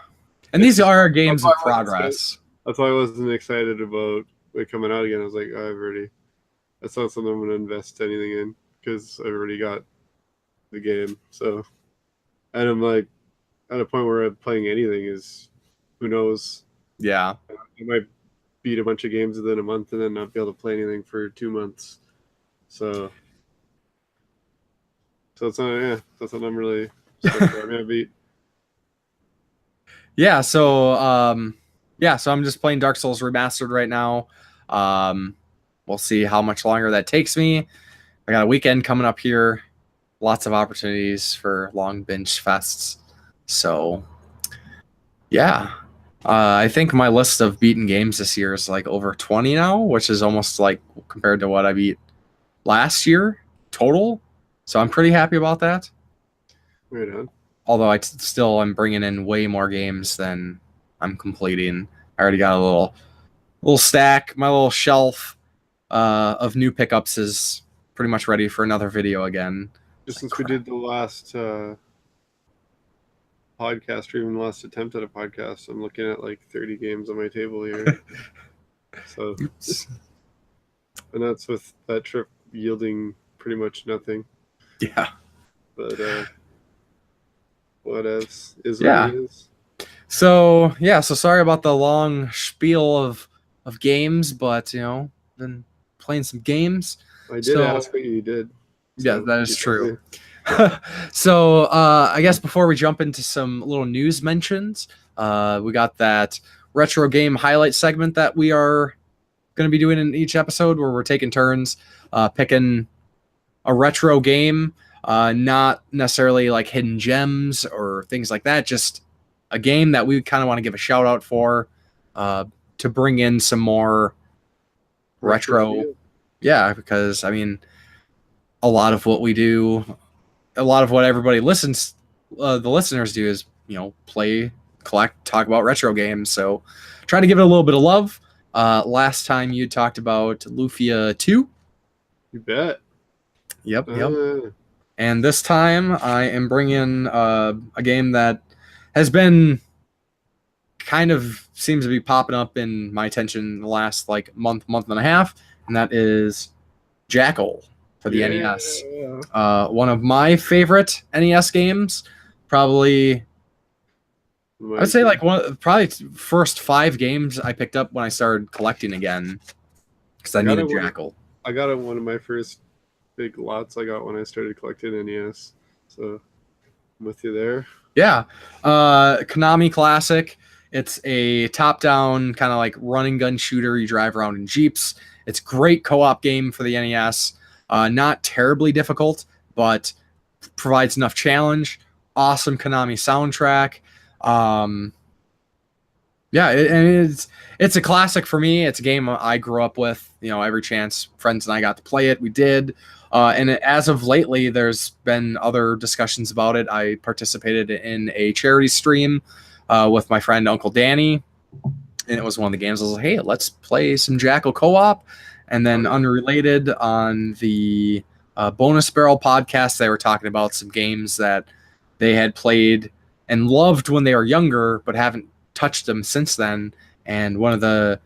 And these are games of progress. That's why I wasn't excited about it coming out again. I was like, that's not something I'm gonna invest anything in because I already got the game. So, and I'm like, at a point where I'm playing anything is, who knows? Yeah. I might beat a bunch of games within a month and then not be able to play anything for 2 months. So it's not, that's what I'm really beat. Yeah, so so I'm just playing Dark Souls Remastered right now. We'll see how much longer that takes me. I got a weekend coming up here. Lots of opportunities for long binge fests. So yeah. I think my list of beaten games this year is like over 20 now, which is almost like compared to what I beat last year total. So I'm pretty happy about that. Right on. Although I still am bringing in way more games than I'm completing. I already got a little stack. My little shelf of new pickups is pretty much ready for another video again. Just since we did the last podcast, or even the last attempt at a podcast, I'm looking at like 30 games on my table here. So, and that's with that trip yielding pretty much nothing. Yeah. But what else is yeah. What it is. So sorry about the long spiel of games, but you know, been playing some games. I did ask what you did. So yeah, that is true. So I guess before we jump into some little news mentions, we got that retro game highlight segment that we are going to be doing in each episode, where we're taking turns picking a retro game, not necessarily like hidden gems or things like that, just a game that we kind of want to give a shout out for, to bring in some more retro. Yeah, because I mean, a lot of what we do, a lot of what everybody listens, the listeners do is, you know, play, collect, talk about retro games. So trying to give it a little bit of love. Last time you talked about Lufia 2. You bet. Yep. And this time I am bringing a game that has been kind of seems to be popping up in my attention the last like month and a half, and that is Jackal for the NES. One of my favorite NES games, probably I'd say like probably first 5 games I picked up when I started collecting again because I needed Jackal. I got it one of my first big lots I got when I started collecting NES. So I'm with you there. Yeah. Konami Classic. It's a top-down kind of like running gun shooter. You drive around in Jeeps. It's a great co-op game for the NES. Not terribly difficult, but provides enough challenge. Awesome Konami soundtrack. It's a classic for me. It's a game I grew up with. Every chance friends and I got to play it, we did. And as of lately, there's been other discussions about it. I participated in a charity stream with my friend Uncle Danny, and it was one of the games. I was like, hey, let's play some Jackal co-op. And then unrelated, on the Bonus Barrel podcast, they were talking about some games that they had played and loved when they were younger, but haven't touched them since then. And one of the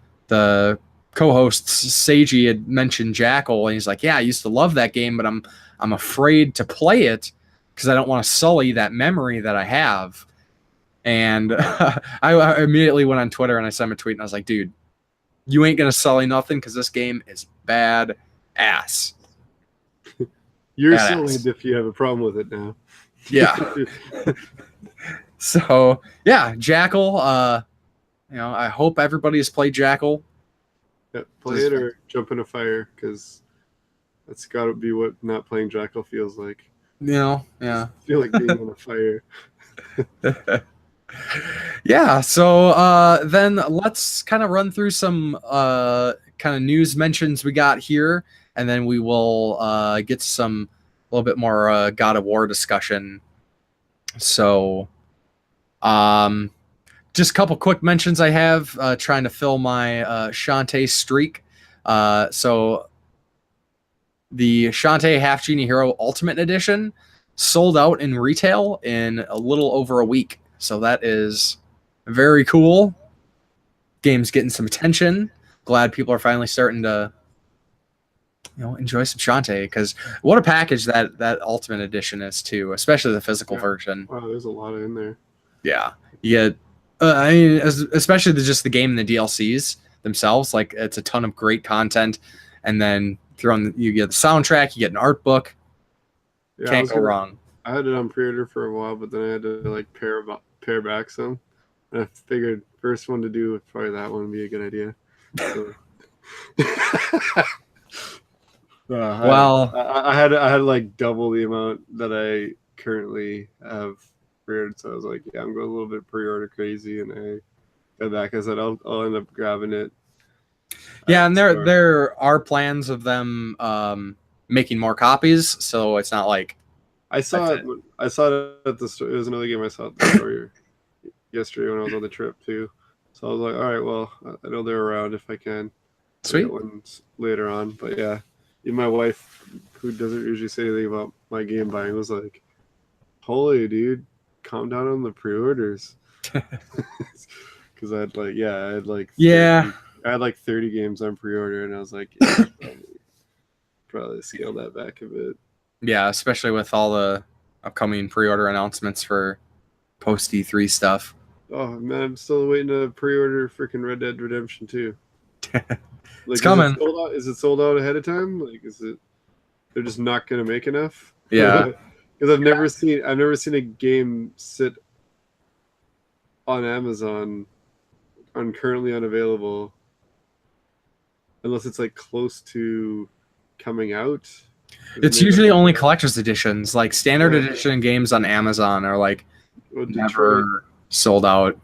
co-hosts, Seiji, had mentioned Jackal, and he's like, yeah, I used to love that game, but I'm afraid to play it because I don't want to sully that memory that I have. And I immediately went on Twitter and I sent him a tweet and I was like, dude, you ain't gonna sully nothing because this game is bad ass. You're sullied if you have a problem with it now. Yeah. So yeah, Jackal. I hope everybody has played Jackal. Yeah, play it or jump in a fire, because that's got to be what not playing Jackal feels like. Yeah. I feel like being on a fire. Yeah, so then let's kind of run through some kind of news mentions we got here, and then we will get some a little bit more God of War discussion. So just a couple quick mentions I have, trying to fill my Shantae streak. So the Shantae Half-Genie Hero Ultimate Edition sold out in retail in a little over a week. So that is very cool. Game's getting some attention. Glad people are finally starting to enjoy some Shantae, because what a package that Ultimate Edition is too, especially the physical version. Wow, there's a lot in there. Yeah, you get, especially just the game and the DLCs themselves. Like, it's a ton of great content, and then you get the soundtrack, you get an art book. Yeah, Can't go wrong. I had it on pre-order for a while, but then I had to pare back some. And I figured first one to do, probably that one would be a good idea. So. I had like double the amount that I currently have pre-ordered, so I was like, yeah, I'm going a little bit pre-order crazy, and I got back. I said I'll end up grabbing it. Yeah, and there are plans of them making more copies, so it's not like I saw it at the store. It was another game I saw at the store yesterday when I was on the trip too. So I was like, all right, well, I know they're around if I can. Sweet. Ones later on, but yeah. Even my wife, who doesn't usually say anything about my game buying, was like, holy dude, calm down on the pre-orders. Because I had like 30 games on pre-order, and I was like, yeah, probably scale that back a bit. Yeah, especially with all the upcoming pre-order announcements for post E3 stuff. Oh man, I'm still waiting to pre-order freaking Red Dead Redemption 2. It's coming. Is it sold out ahead of time? Like, they're just not gonna make enough? Yeah. Because I've never seen a game sit on Amazon on currently unavailable unless it's like close to coming out. It's usually only collector's editions. Like standard edition games on Amazon are like never sold out.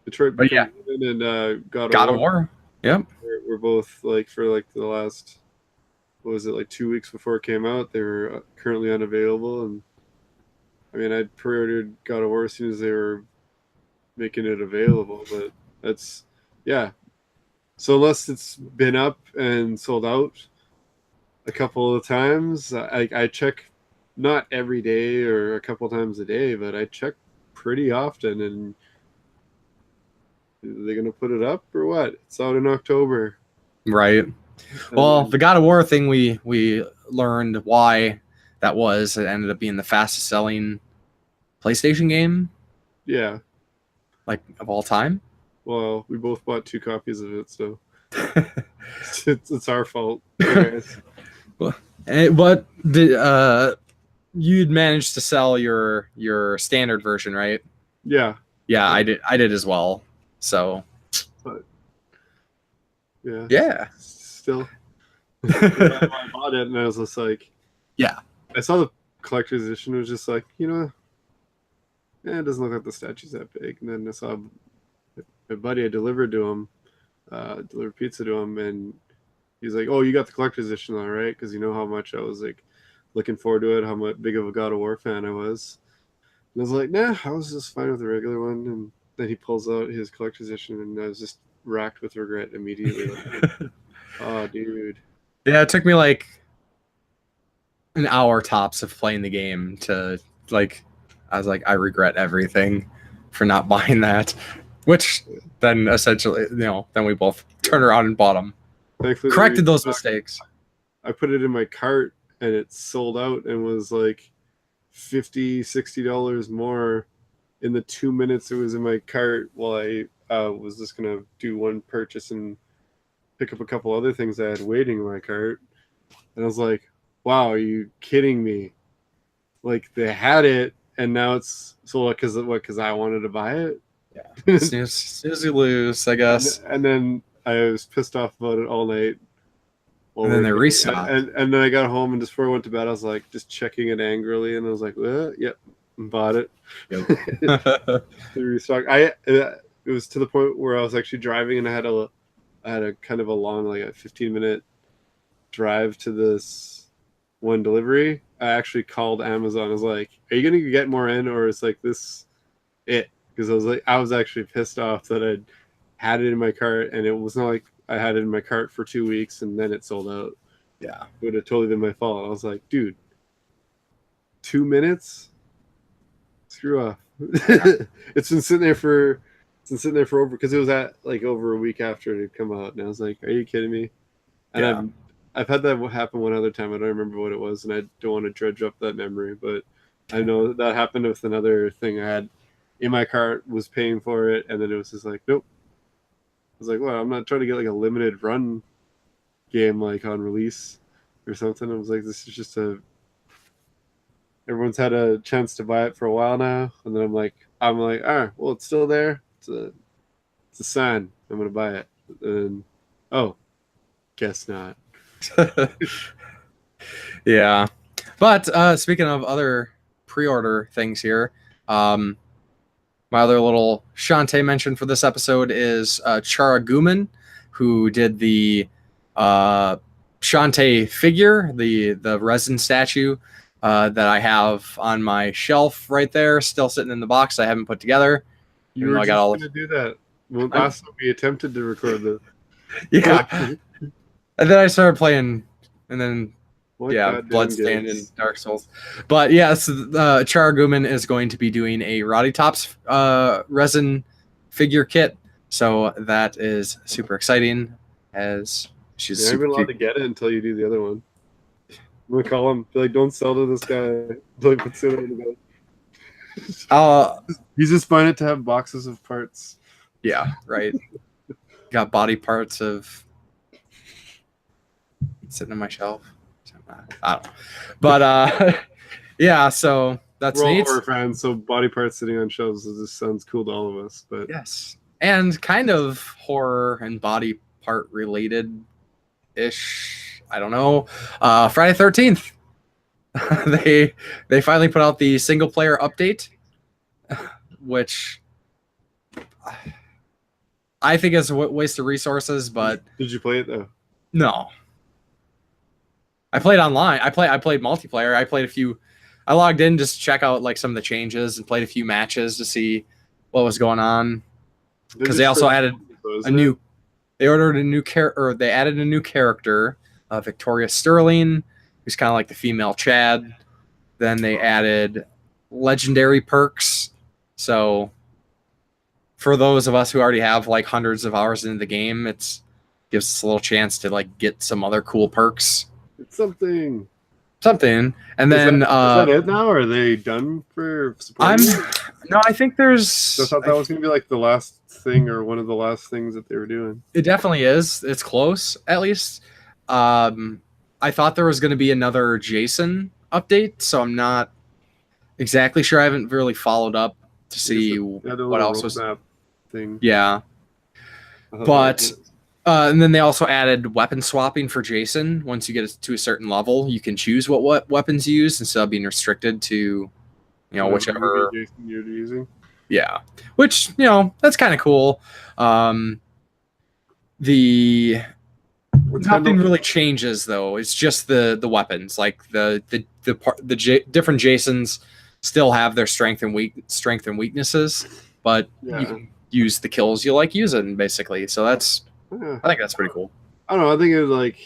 Detroit, but yeah, and God of War. Yep. We're both like for like the last, what was it, like 2 weeks before it came out, they were currently unavailable. And I mean, I pre-ordered God of War as soon as they were making it available, but that's, yeah. So unless it's been up and sold out a couple of times, I check not every day or a couple times a day, but I check pretty often. And are they going to put it up or what? It's out in October. Right. Well, the God of War thing, we learned why that was. It ended up being the fastest selling PlayStation game. Yeah. like of all time? Well, we both bought 2 copies of it, so it's our fault. Guys. But you'd managed to sell your standard version, right? Yeah. Yeah, I did as well. So But yeah. yeah. Still. I bought it and I was just like, yeah. I saw the collector's edition. It was just like, it doesn't look like the statue's that big. And then I saw my buddy I delivered to him, delivered pizza to him, and he's like, "Oh, you got the collector's edition, all right?" Because you know how much I was like looking forward to it, how much big of a God of War fan I was. And I was like, "Nah, I was just fine with the regular one." And then he pulls out his collector's edition, and I was just racked with regret immediately. Like, oh, dude. Yeah, it took me like an hour tops of playing the game to like. I was like, I regret everything for not buying that. Which then essentially, then we both turned around and bought them. Thankfully, corrected those mistakes. I put it in my cart and it sold out and was like $50-$60 more in the 2 minutes it was in my cart while I was just going to do one purchase and pick up a couple other things I had waiting in my cart. And I was like, wow, are you kidding me? Like they had it and now it's sold out because I wanted to buy it? Yeah, snooze you lose, I guess. And then I was pissed off about it all night. And then they restocked. And then I got home and just before I went to bed, I was like just checking it angrily, and I was like, yep, bought it. Yep. They restocked. It was to the point where I was actually driving, and I had a kind of a long, like a 15-minute drive to this one delivery. I actually called Amazon. I was like, "Are you gonna get more in, or is like this it?" Because I was actually pissed off that I'd had it in my cart, and it was not like I had it in my cart for 2 weeks and then it sold out. Yeah, it would have totally been my fault. I was like, dude, 2 minutes? Screw off. It's been sitting there for over, because it was at like over a week after it had come out, and I was like, are you kidding me? And yeah. I've had that happen one other time. I don't remember what it was, and I don't want to dredge up that memory, but I know that happened with another thing I had in my cart, was paying for it, and then it was just like, nope. I was like, well, I'm not trying to get like a limited run game like on release or something. I was like, this is just everyone's had a chance to buy it for a while now, and then I'm like, all right, well, it's still there. It's a sign. I'm gonna buy it. And guess not. Yeah, but speaking of other pre-order things here, my other little Shantae mention for this episode is Chara Guman, who did the Shantae figure, the resin statue that I have on my shelf right there, still sitting in the box I haven't put together. You were just going to do that. Well, last time we attempted to record this. Yeah. And then I started playing, and then Bloodstained and Dark Souls. But yeah, so Chara Guman is going to be doing a Roddy Tops resin figure kit, so that is super exciting. As she's super allowed to get it until you do the other one. I'm gonna call him. Be like, don't sell to this guy. Like, put it in the he's just buying it to have boxes of parts. Yeah, right. Got body parts of sitting on my shelf. I don't know. But yeah, so that's We're all neat. horror fans, so body parts sitting on shelves just sounds cool to all of us. But yes, and kind of horror and body part related ish. I don't know. Friday 13th. they finally put out the single player update, which I think is a waste of resources. But did you play it though? No. I played online. I played multiplayer. I played a few. I logged in just to check out like some of the changes and played a few matches to see what was going on. Because they also added a new. They ordered a new or they added a new character, Victoria Sterling, who's kind of like the female Chad. Then they added legendary perks. So for those of us who already have like hundreds of hours into the game, gives us a little chance to like get some other cool perks. It's something. something. And then is that it now? Or are they done for supporting? No, I think there's. So I thought that was going to be like the last thing or one of the last things that they were doing. It definitely is. It's close, at least. I thought there was going to be another Jason update, so I'm not exactly sure. I haven't really followed up to see what else was. Thing. Yeah. But and then they also added weapon swapping for Jason. Once you get to a certain level, you can choose what weapons you use instead of being restricted to, whichever Jason you're using. Yeah, which that's kind of cool. Nothing really changes though. It's just the weapons, like the different Jasons still have their strength and weaknesses, but you can use the kills you like using basically. So I think that's pretty cool. I don't know. I think it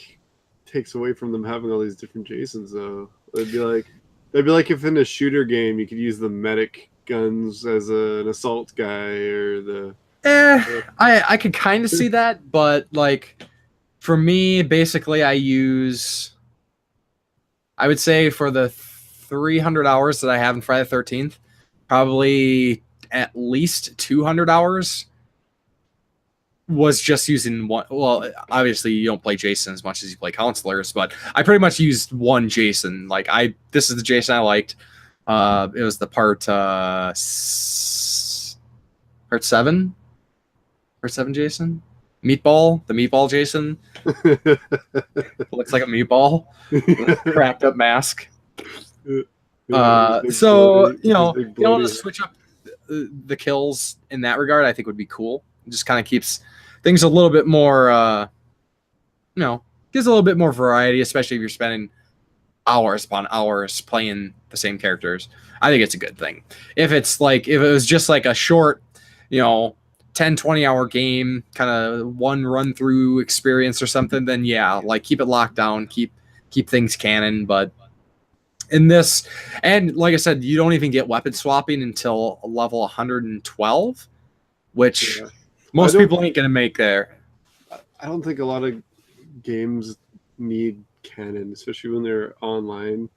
takes away from them having all these different Jasons though. It'd be like if in a shooter game you could use the medic guns as an assault guy or the. I could kind of see that, but like for me, basically, I would say for the 300 hours that I have in Friday the 13th, probably at least 200 hours was just using one. Well, obviously you don't play Jason as much as you play counselors, but I pretty much used one Jason. Like this is the Jason I liked. It was the part 7 Jason. The meatball Jason. Looks like a meatball. Cracked up mask. So you to switch up the kills in that regard, I think would be cool. It just kind of keeps things a little bit more, gives a little bit more variety, especially if you're spending hours upon hours playing the same characters. I think it's a good thing. If it was just like a short, 10-20 hour game, kind of one run through experience or something, then keep it locked down, keep things canon. But in this, and like I said, you don't even get weapon swapping until level 112, which most people ain't gonna make there. I don't think a lot of games need canon, especially when they're online.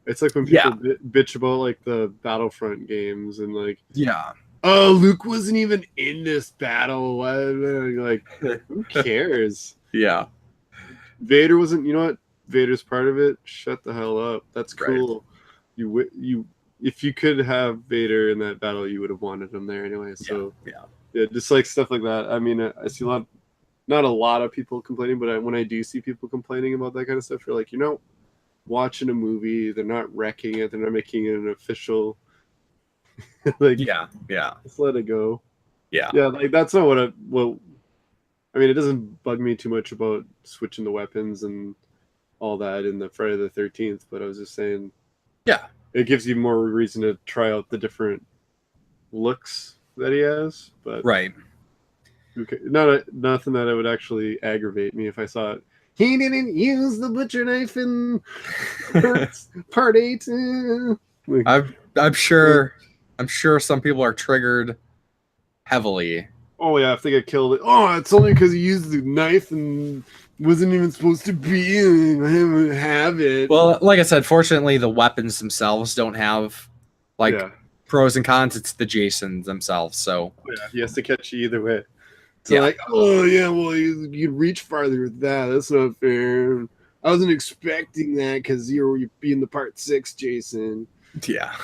It's like when people bitch about like the Battlefront games and oh, Luke wasn't even in this battle. Like, who cares? Yeah. Vader wasn't. You know what? Vader's part of it. Shut the hell up. That's cool. Right. You, if you could have Vader in that battle, you would have wanted him there anyway. So yeah, just like stuff like that. I mean, I see not a lot of people complaining, but when I do see people complaining about that kind of stuff, you're like, watching a movie, they're not wrecking it, they're not making it an official. Just let it go. Like that's not I mean, it doesn't bug me too much about switching the weapons and all that in the Friday the 13th, but I was just saying it gives you more reason to try out the different looks that he has, but nothing that it would actually aggravate me if I saw it. He didn't use the butcher knife in part 8. I'm sure some people are triggered heavily. Oh yeah, if they get killed, it's only because he used the knife and wasn't even supposed to be in. Have it. Well, like I said, fortunately, the weapons themselves don't have pros and cons. It's the Jasons themselves. So he has to catch you either way. So well, you'd reach farther with that. That's not fair. I wasn't expecting that because you're being the part 6 Jason. Yeah.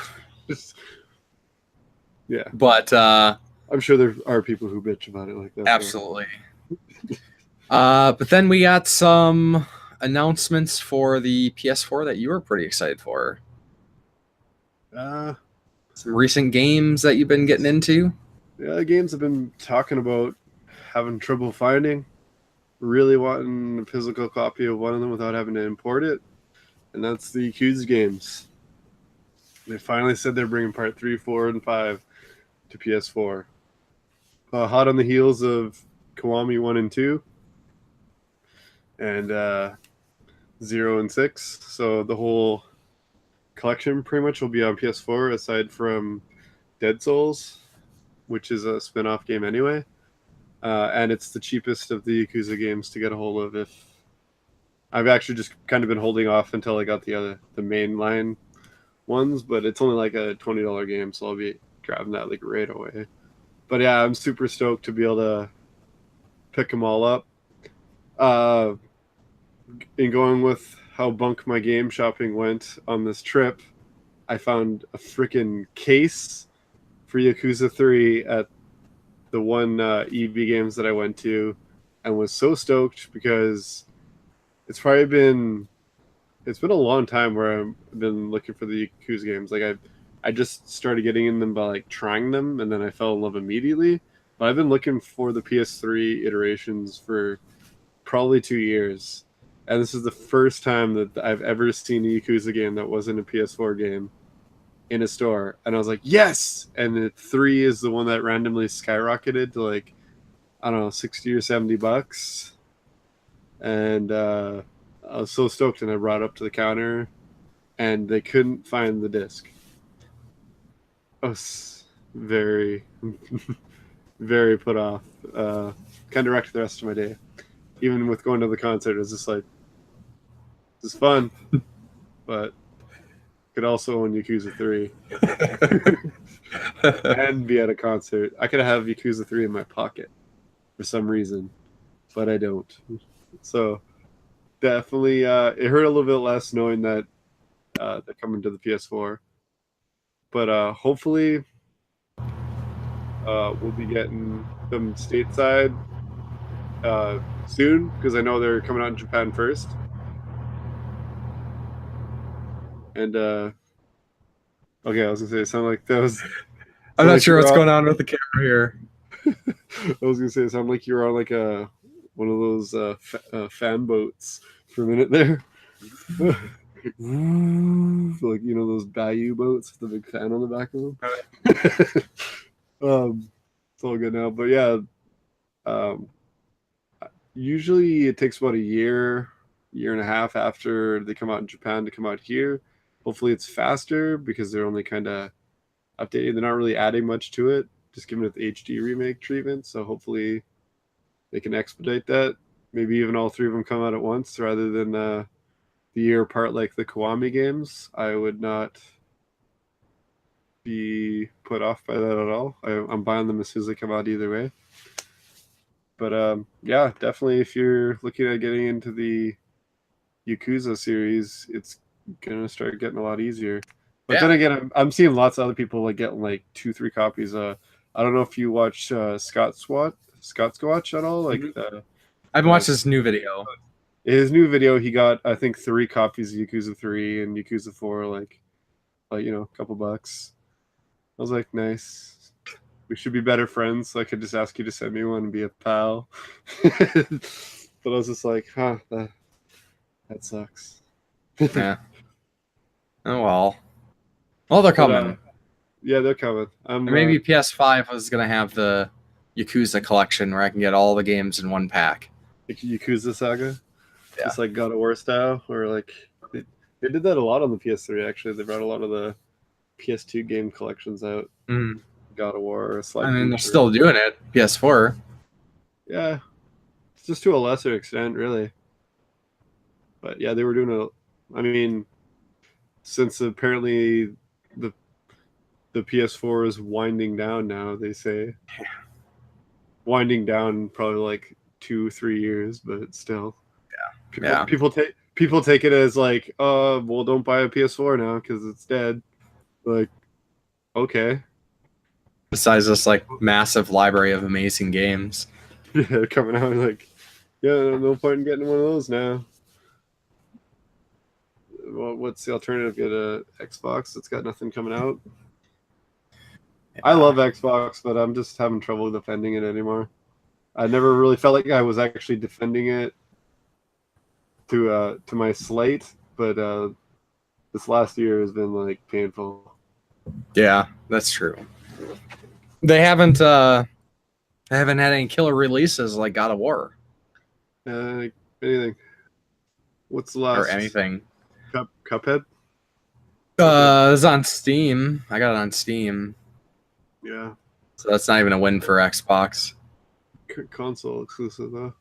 Yeah. But I'm sure there are people who bitch about it like that. Absolutely. But then we got some announcements for the PS4 that you were pretty excited for. Some recent games that you've been getting into. Yeah, games I've been talking about having trouble finding. Really wanting a physical copy of one of them without having to import it. And that's the Yakuza games. They finally said they're bringing part 3, 4, and 5 to PS4. Hot on the heels of Kiwami 1 and 2 and 0 and 6. So the whole collection pretty much will be on PS4 aside from Dead Souls, which is a spin-off game anyway. And it's the cheapest of the Yakuza games to get a hold of I've actually just kind of been holding off until I got the mainline ones, but it's only like a $20 game, so I'll be grabbing that like right away. But yeah, I'm super stoked to be able to pick them all up. In going with how bunk my game shopping went on this trip, I found a freaking case for Yakuza 3 at the one EV games that I went to, and was so stoked because it's been a long time where I've been looking for the Yakuza games. Like I just started getting in them by like trying them, and then I fell in love immediately. But I've been looking for the PS3 iterations for probably 2 years, and this is the first time that I've ever seen a Yakuza game that wasn't a PS4 game in a store, and I was like, yes! And the 3 is the one that randomly skyrocketed to like, I don't know, $60 or $70, and I was so stoked, and I brought it up to the counter, and they couldn't find the disc. I was very, very put off. Kind of wrecked the rest of my day. Even with going to the concert, it was just like, this is fun, but could also own Yakuza 3 and be at a concert. I could have Yakuza 3 in my pocket for some reason, but I don't. So definitely, it hurt a little bit less knowing that they're coming to the PS4. But hopefully, we'll be getting them stateside soon, because I know they're coming out in Japan first. And okay, I was gonna say it sounded like that was. I'm not sure what's going on with the camera here. I was gonna say it sounded like you were on like one of those fan boats for a minute there. Like, you know, those Bayou boats with the big fan on the back of them. It's all good now, but yeah. Usually it takes about a year and a half after they come out in Japan to come out here. Hopefully it's faster because they're only kind of updating. They're not really adding much to it, just giving it the HD remake treatment. So hopefully they can expedite that. Maybe even all 3 of them come out at once rather than the year apart like the Konami games. I would not be put off by that at all. I'm buying them as soon as they come out either way. But yeah, definitely if you're looking at getting into the Yakuza series, it's gonna start getting a lot easier. But then again, I'm seeing lots of other people like getting like 2-3 copies. I don't know if you watch Scott Squatch at all. Like I've watched his new video. His new video, he got I think 3 copies of Yakuza 3 and Yakuza 4, like you know, a couple bucks. I was like, nice. We should be better friends, so I could just ask you to send me one and be a pal. But I was just like, huh, that sucks. Yeah. Oh well. Well, they're coming. Yeah, they're coming. Maybe PS5 was gonna have the Yakuza collection where I can get all the games in one pack. Yakuza Saga, just like God of War style, or like they did that a lot on the PS3. Actually, they brought a lot of the PS2 game collections out. God of War. I mean, they're still doing it. PS4. Yeah, it's just to a lesser extent, really. But yeah, they were doing I mean, since apparently the PS4 is winding down now, they say. Winding down probably like 2-3 years, but still. Yeah. People take it as like, well, don't buy a PS4 now because it's dead. Like, okay. Besides this like massive library of amazing games. Yeah, coming out like, yeah, no point in getting one of those now. Well, what's the alternative? Get a Xbox that's got nothing coming out. Yeah. I love Xbox, but I'm just having trouble defending it anymore. I never really felt like I was actually defending it to my slate, but this last year has been like painful. Yeah, that's true. They haven't had any killer releases like God of War. Anything. What's the last? Or anything. Cuphead? It's on Steam. I got it on Steam. Yeah. So that's not even a win for Xbox. Console exclusive though.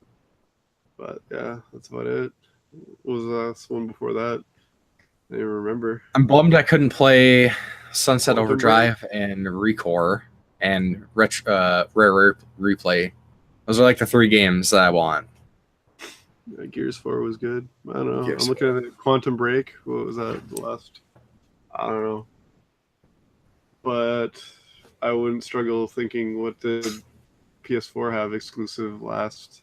But yeah, that's about it. What was the last one before that? I don't even remember. I'm bummed I couldn't play Sunset Quantum Overdrive and Recore and Rare Replay. Those are like the 3 games that I want. Yeah, Gears 4 was good. I don't know. Gears I'm looking at it. Quantum Break. What was that? The last? I don't know. But I wouldn't struggle thinking, what did PS4 have exclusive last?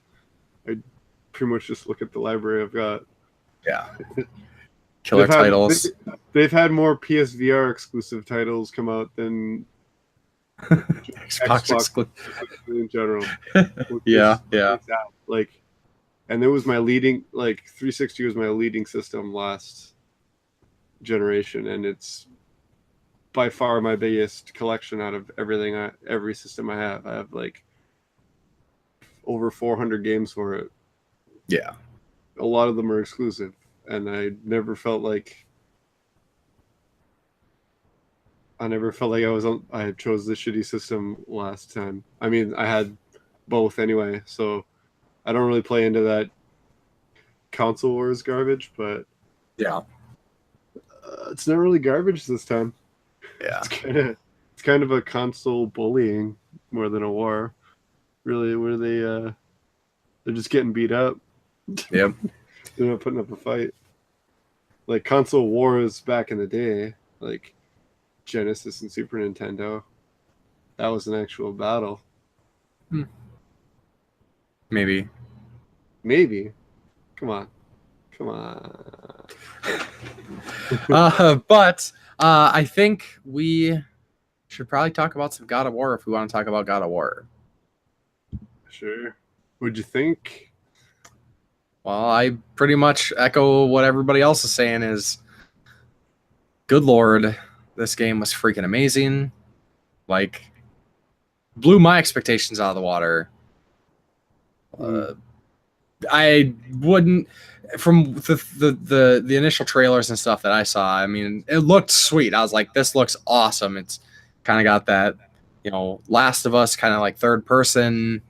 I'd pretty much just look at the library I've got. Yeah. Killer titles. They've had more PSVR exclusive titles come out than Xbox exclusive in general. Yeah. Like, and it was my leading, like 360 was my leading system last generation, and it's by far my biggest collection out of every system I have. I have like over 400 games for it. Yeah. A lot of them are exclusive, and I never felt like I chose the shitty system last time. I mean, I had both anyway, so I don't really play into that console wars garbage, but Yeah. It's not really garbage this time. Yeah. It's kind of a console bullying more than a war, really, where they're just getting beat up. Yep. They're not putting up a fight. Like console wars back in the day, like Genesis and Super Nintendo, that was an actual battle. Maybe. Come on. But I think we should probably talk about some God of War if we want to talk about God of War. Sure. What'd you think? Well, I pretty much echo what everybody else is saying is, good Lord, this game was freaking amazing. Like, blew my expectations out of the water. I wouldn't, from the initial trailers and stuff that I saw, I mean, it looked sweet. I was like, this looks awesome. It's kind of got that, Last of Us kind of like third person,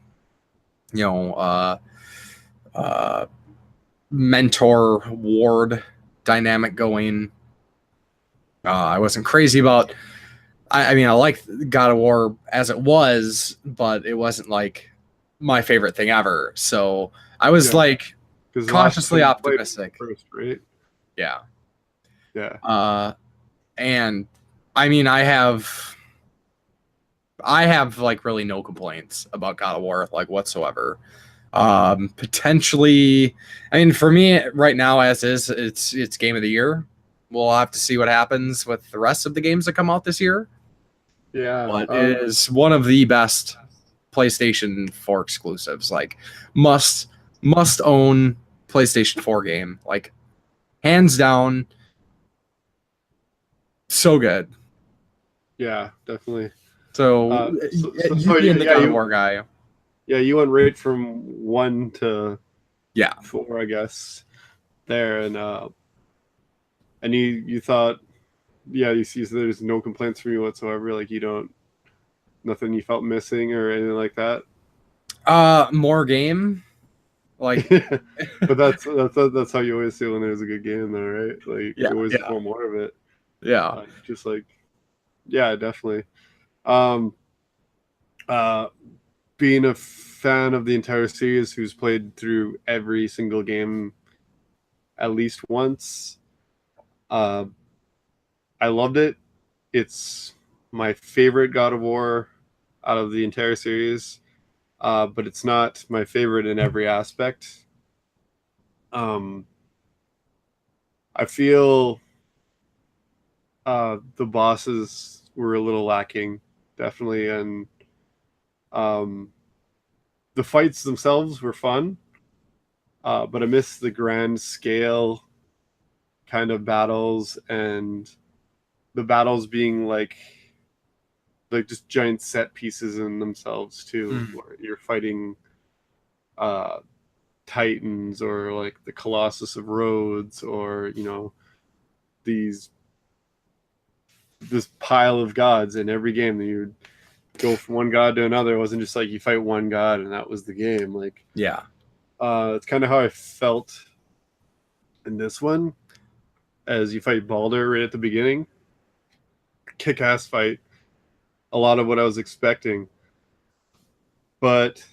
mentor ward dynamic going. I wasn't crazy about, I mean, I liked God of War as it was, but it wasn't like my favorite thing ever. So I was like cautiously optimistic. First, right? Yeah. And I mean, I have like really no complaints about God of War like whatsoever. Potentially, I mean, for me right now, as is, it's game of the year. We'll have to see what happens with the rest of the games that come out this year. Yeah, but it is one of the best PlayStation 4 exclusives. Like, must own PlayStation 4 game. Like, hands down, so good. Yeah, definitely. So you being the God of War guy. Yeah, you went right from 1 to 4, I guess. There, and you thought, you see, so there's no complaints from you whatsoever. Like, nothing you felt missing or anything like that. More game, like. But that's how you always feel when there's a good game, though, right? Like, you always want more of it. Yeah, just like, definitely. Being a fan of the entire series, who's played through every single game at least once, I loved it. It's my favorite God of War out of the entire series, but it's not my favorite in every aspect. I feel the bosses were a little lacking, definitely, and the fights themselves were fun, but I miss the grand scale kind of battles, and the battles being like just giant set pieces in themselves too. Where you're fighting Titans, or like the Colossus of Rhodes, or this pile of gods in every game that you'd go from one god to another. It wasn't just like you fight one god and that was the game. Like, it's kind of how I felt in this one, as you fight Balder right at the beginning, kick-ass fight, a lot of what I was expecting. But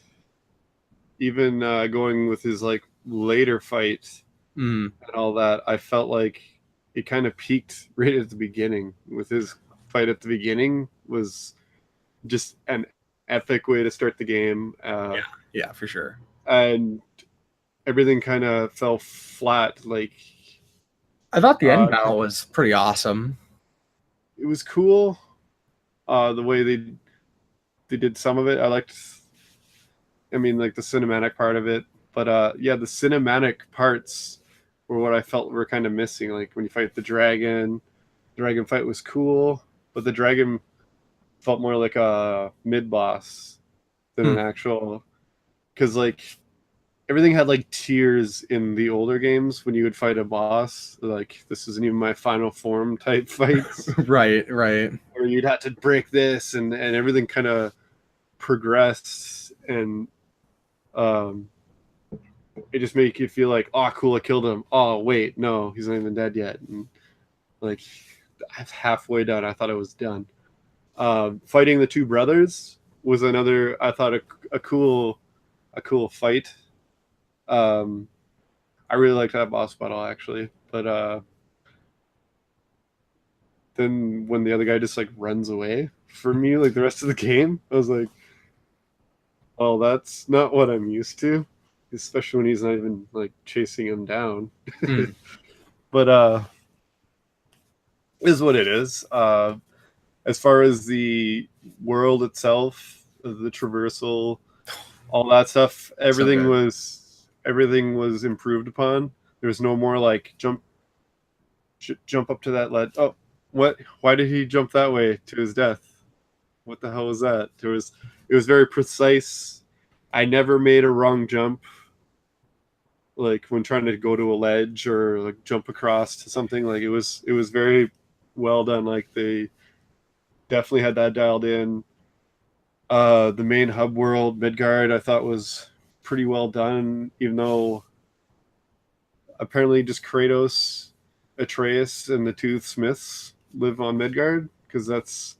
even going with his like later fight and all that, I felt like it kind of peaked right at the beginning. With his fight at the beginning was just an epic way to start the game. Yeah, for sure. And everything kind of fell flat. Like, I thought the end battle was pretty awesome. It was cool. The way they did some of it, I liked. I mean, like the cinematic part of it, but yeah, the cinematic parts were what I felt were kind of missing. Like when you fight the dragon fight was cool, but the dragon felt more like a mid boss than an actual. Because like everything had like tiers in the older games when you would fight a boss. Like, this isn't even my final form type fights. Right. Or you'd have to break this, and everything kind of progressed, and it just made you feel like, oh, cool, I killed him. Oh, wait, no, he's not even dead yet. And like halfway done, I thought I was done. Fighting the two brothers was another, I thought, a cool fight. I really liked that boss battle, actually, but then when the other guy just like runs away from you like the rest of the game, I was like, well, that's not what I'm used to, especially when he's not even like chasing him down. But is what it is. As far as the world itself, the traversal, all that stuff, everything was improved upon. There's no more like jump up to that ledge. Oh, what? Why did he jump that way to his death? What the hell was that? It was very precise. I never made a wrong jump, like when trying to go to a ledge or like jump across to something. Like it was very well done. Like they definitely had that dialed in. The main hub world, Midgard, I thought was pretty well done, even though apparently just Kratos, Atreus, and the two Smiths live on Midgard, because that's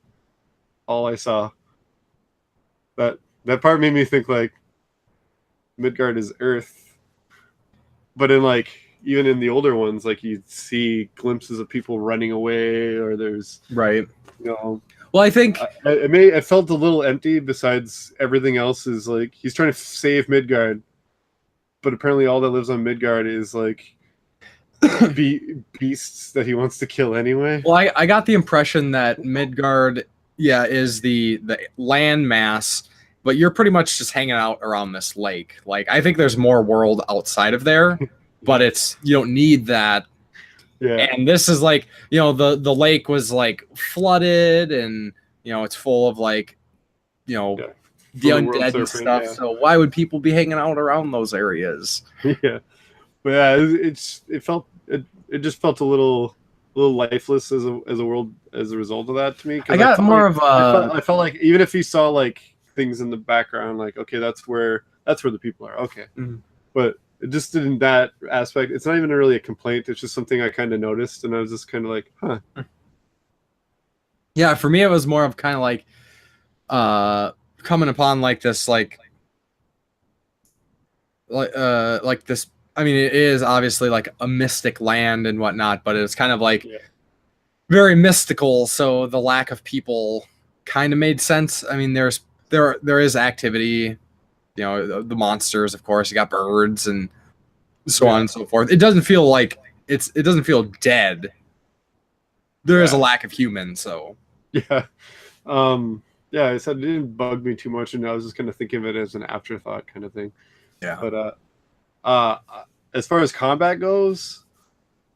all I saw. That part made me think like Midgard is Earth, but in like even in the older ones, like you'd see glimpses of people running away, or there's right. Well, I think it felt a little empty. Besides everything else, is like he's trying to save Midgard, but apparently all that lives on Midgard is like beasts that he wants to kill anyway. Well, I got the impression that Midgard, is the land mass, but you're pretty much just hanging out around this lake. Like, I think there's more world outside of there, but you don't need that. Yeah. And this is like, the lake was like flooded, and it's full of like, the undead and stuff. Yeah. So why would people be hanging out around those areas? Yeah, but yeah, it just felt a little lifeless as a world as a result of that to me. I got more of a. I felt like even if you saw like things in the background, like, okay, that's where the people are. Okay, but it just in that aspect, it's not even really a complaint. It's just something I kind of noticed, and I was just kind of like, huh. Yeah, for me, it was more of kind of like coming upon like this, like this. I mean, it is obviously like a mystic land and whatnot, but it's kind of like very mystical. So the lack of people kind of made sense. I mean, there is activity. The monsters, of course. You got birds and so on and so forth. It doesn't feel like it doesn't feel dead. There is a lack of humans, so yeah. I said it didn't bug me too much, and I was just kind of thinking of it as an afterthought kind of thing. Yeah. But as far as combat goes,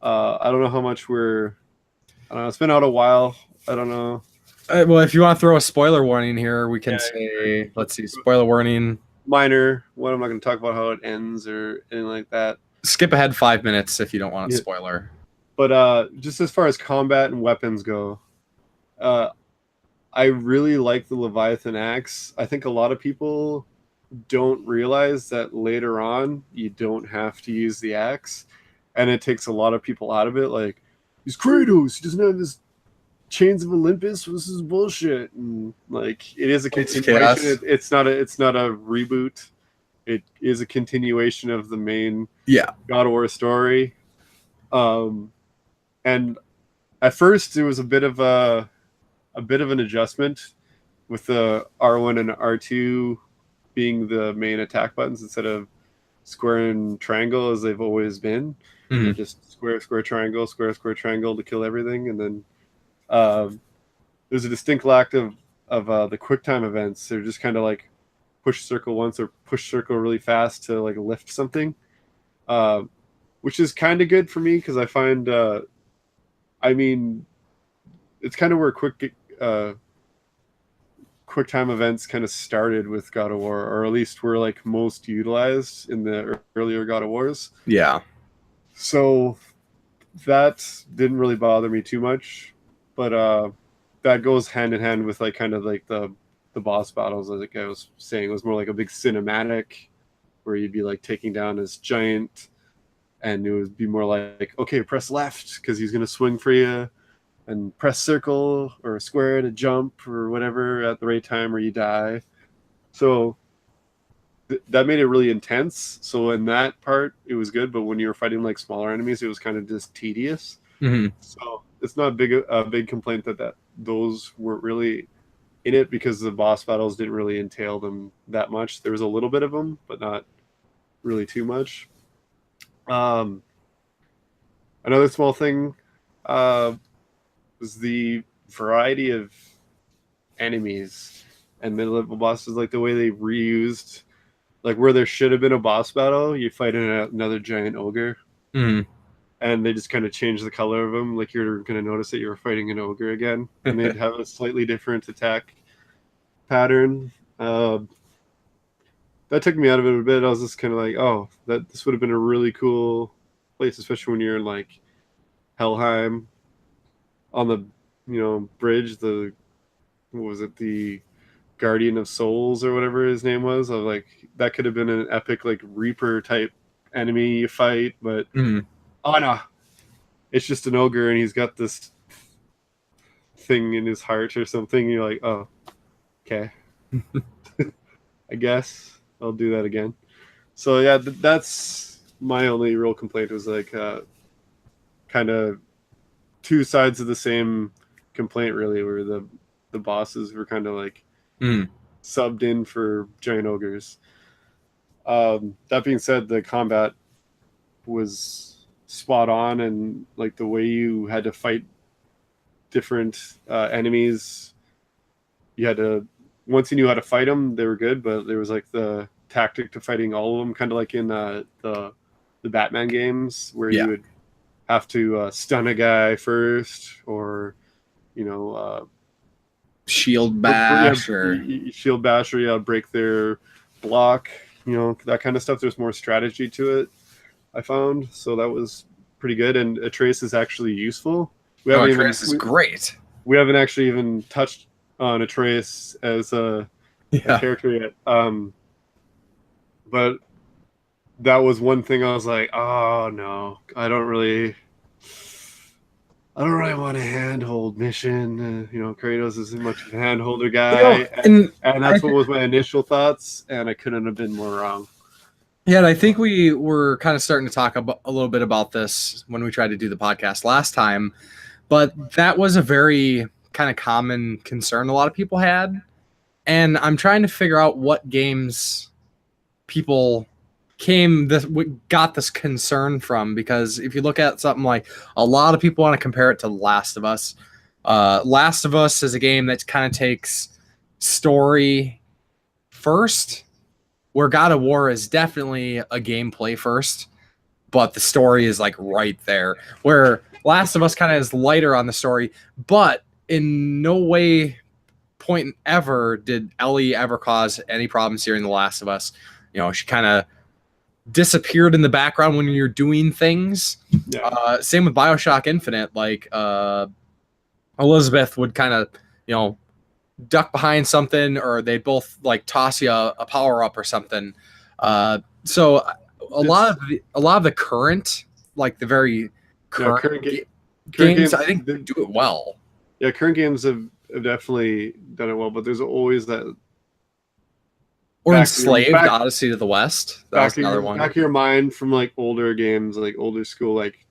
I don't know how much it's been out a while. I don't know. Well, if you want to throw a spoiler warning here, we can say, let's see, spoiler warning. Minor. I'm not going to talk about how it ends or anything like that. Skip ahead 5 minutes if you don't want a spoiler. But just as far as combat and weapons go, I really like the Leviathan axe. I think a lot of people don't realize that later on you don't have to use the axe. and it takes a lot of people out of it. Like, he's Kratos, he doesn't have his Chains of Olympus. This is bullshit. And like, it is a continuation. It's not a reboot. It is a continuation of the main God of War story. And at first, it was a bit of an adjustment with the R1 and R2 being the main attack buttons instead of square and triangle as they've always been. Mm-hmm. Just square, triangle to kill everything. And then there's a distinct lack of the quick time events. They're just kind of like push circle once or push circle really fast to like lift something, which is kind of good for me because I find it's kind of where quick time events kind of started with God of War, or at least were like most utilized in the earlier God of Wars. Yeah. So that didn't really bother me too much, but that goes hand in hand with like kind of like the boss battles. Like I was saying, it was more like a big cinematic where you'd be like taking down this giant, and it would be more like, okay, press left because he's gonna swing for you, and press circle or square to jump or whatever at the right time or you die. So that made it really intense. So in that part, it was good. But when you were fighting like smaller enemies, it was kind of just tedious. Mm-hmm. So it's not a big complaint that those weren't really in it because the boss battles didn't really entail them that much. There was a little bit of them, but not really too much. Another small thing was the variety of enemies and mid-level bosses, like the way they reused, like where there should have been a boss battle, you fight another giant ogre, and they just kind of changed the color of them. Like you're going to notice that you were fighting an ogre again, and they'd have a slightly different attack pattern. That took me out of it a bit. I was just kind of like, oh, this would have been a really cool place, especially when you're in like Helheim on the bridge. The Guardian of Souls or whatever his name was. I was like, that could have been an epic like Reaper type enemy you fight, but oh no, it's just an ogre and he's got this thing in his heart or something. You're like, oh, okay. I guess I'll do that again. So yeah, that's my only real complaint, was like kind of two sides of the same complaint really, where the bosses were kind of like subbed in for giant ogres. That being said, the combat was spot on, and like the way you had to fight different enemies, you had to, once you knew how to fight them, they were good, but there was like the tactic to fighting all of them, kind of like in the Batman games, where you would have to stun a guy first, or shield bash or break their block, that kind of stuff. There's more strategy to it, I found. So that was pretty good, and Atreus is actually useful. Atreus is great. We haven't actually even touched on Atreus as a character yet. But that was one thing I was like, oh no, I don't really want a handhold mission. Kratos isn't much of a handholder guy, and that's what was my initial thoughts, and I couldn't have been more wrong. Yeah, and I think we were kind of starting to talk a little bit about this when we tried to do the podcast last time, but that was a very kind of common concern a lot of people had, and I'm trying to figure out what games people got this concern from, because if you look at something like, a lot of people want to compare it to Last of Us. Last of Us is a game that kind of takes story first, where God of War is definitely a gameplay first, but the story is like right there, where Last of Us kind of is lighter on the story, but in no way point ever did Ellie ever cause any problems here in The Last of Us. She kind of disappeared in the background when you're doing things. Same with BioShock Infinite. Like Elizabeth would kind of duck behind something, or they'd both like toss you a power up or something. So a lot of the current like the very Yeah, current, current games, I think, do it well. Yeah, current games have definitely done it well, but there's always that Or back of your- Enslaved, back- Odyssey to the West. That was another one. back of your mind from like older games, like older school, like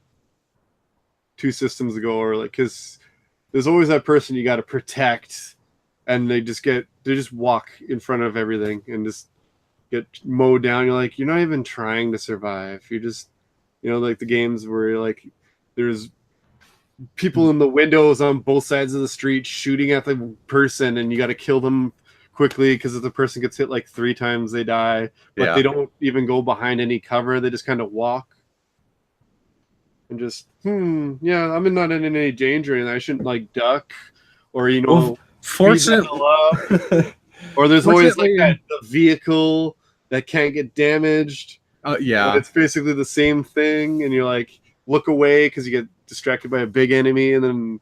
2 systems ago, or like, because there's always that person you got to protect, and they just walk in front of everything and just get mowed down. You're like, you're not even trying to survive. You're just, like the games where like there's people in the windows on both sides of the street shooting at the person, and you got to kill them quickly, because if the person gets hit like 3 times, they die. But they don't even go behind any cover. They just kind of walk and just, yeah, I'm not in any danger, and I shouldn't like duck or Fortunately, or there's always like the vehicle that can't get damaged. yeah, It's basically the same thing, and you're like, look away because you get distracted by a big enemy, and then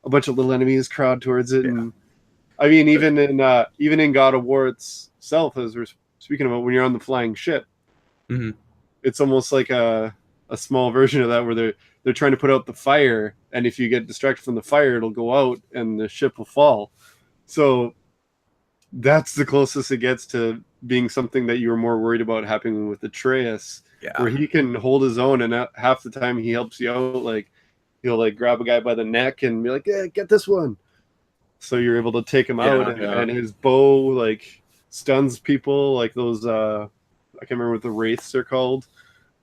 a bunch of little enemies crowd towards it. And I mean, even in God of War itself, as we're speaking about, when you're on the flying ship, it's almost like a small version of that, where they're trying to put out the fire, and if you get distracted from the fire, it'll go out and the ship will fall. So that's the closest it gets to being something that you were more worried about happening with Atreus, where he can hold his own, and half the time he helps you out. Like, he'll like grab a guy by the neck and be like, "Yeah, get this one." So you're able to take him out, and his bow like stuns people, like those I can't remember what the wraiths are called.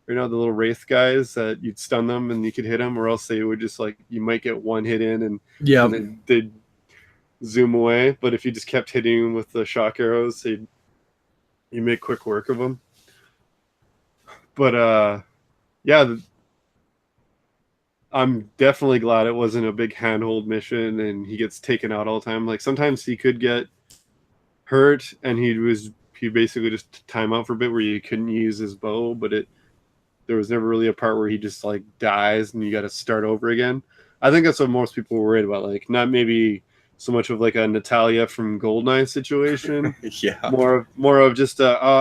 The little wraith guys that you'd stun them and you could hit them, or else they would just like, you might get one hit in and then they'd zoom away. But if you just kept hitting them with the shock arrows, you make quick work of them. But I'm definitely glad it wasn't a big handhold mission and he gets taken out all the time. Like, sometimes he could get hurt and he basically just time out for a bit where you couldn't use his bow, but there was never really a part where he just like dies and you got to start over again. I think that's what most people were worried about. Like, not maybe so much of like a Natalia from Goldeneye situation. More of just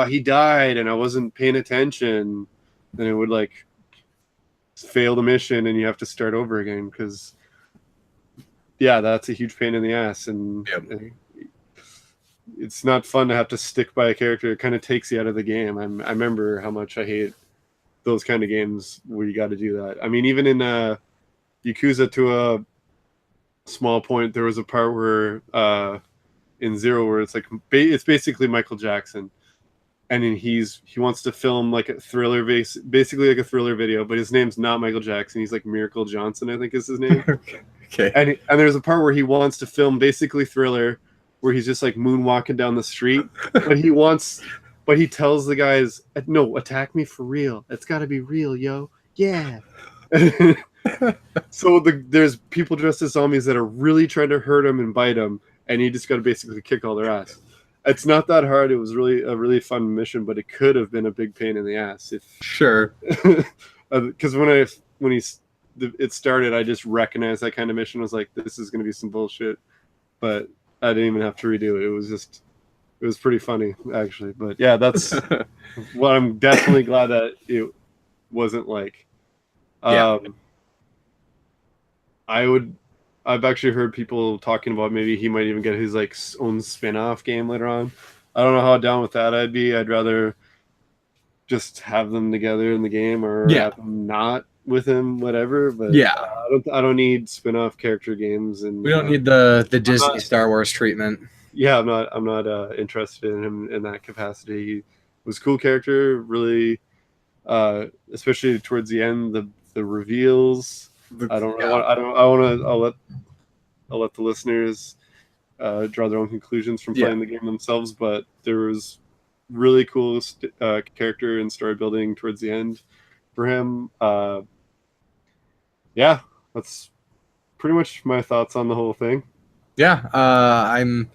he died and I wasn't paying attention. Then it would like fail the mission and you have to start over again, because that's a huge pain in the ass, and it's not fun to have to stick by a character. It kind of takes you out of the game. I remember how much I hate those kind of games where you got to do that. I mean, even in Yakuza, to a small point, there was a part where in Zero where it's like it's basically Michael Jackson, and then he wants to film like a thriller basically like a thriller video, but his name's not Michael Jackson. He's like Miracle Johnson, I think is his name. Okay. And there's a part where he wants to film basically Thriller, where he's just like moonwalking down the street, but he tells the guys, "No, attack me for real. It's got to be real, yo. Yeah." So there's people dressed as zombies that are really trying to hurt him and bite him, and you just got to basically kick all their ass. It's not that hard. It was really a really fun mission, but it could have been a big pain in the ass because when it started, I just recognized that kind of mission. I was like, this is going to be some bullshit, but I didn't even have to redo it. It was pretty funny, actually. But yeah, that's what I'm definitely glad that it wasn't like. I've actually heard people talking about maybe he might even get his like own spin-off game later on. I don't know how down with that I'd be. I'd rather just have them together in the game, or have them not with him, whatever. But I don't need spin-off character games, and we don't need the Disney Star Wars treatment. I'm not interested in him in that capacity. He was a cool character, really, especially towards the end, the reveals. I'll let the listeners draw their own conclusions from playing the game themselves, but there was really cool character and story building towards the end for him. That's pretty much my thoughts on the whole thing. I'm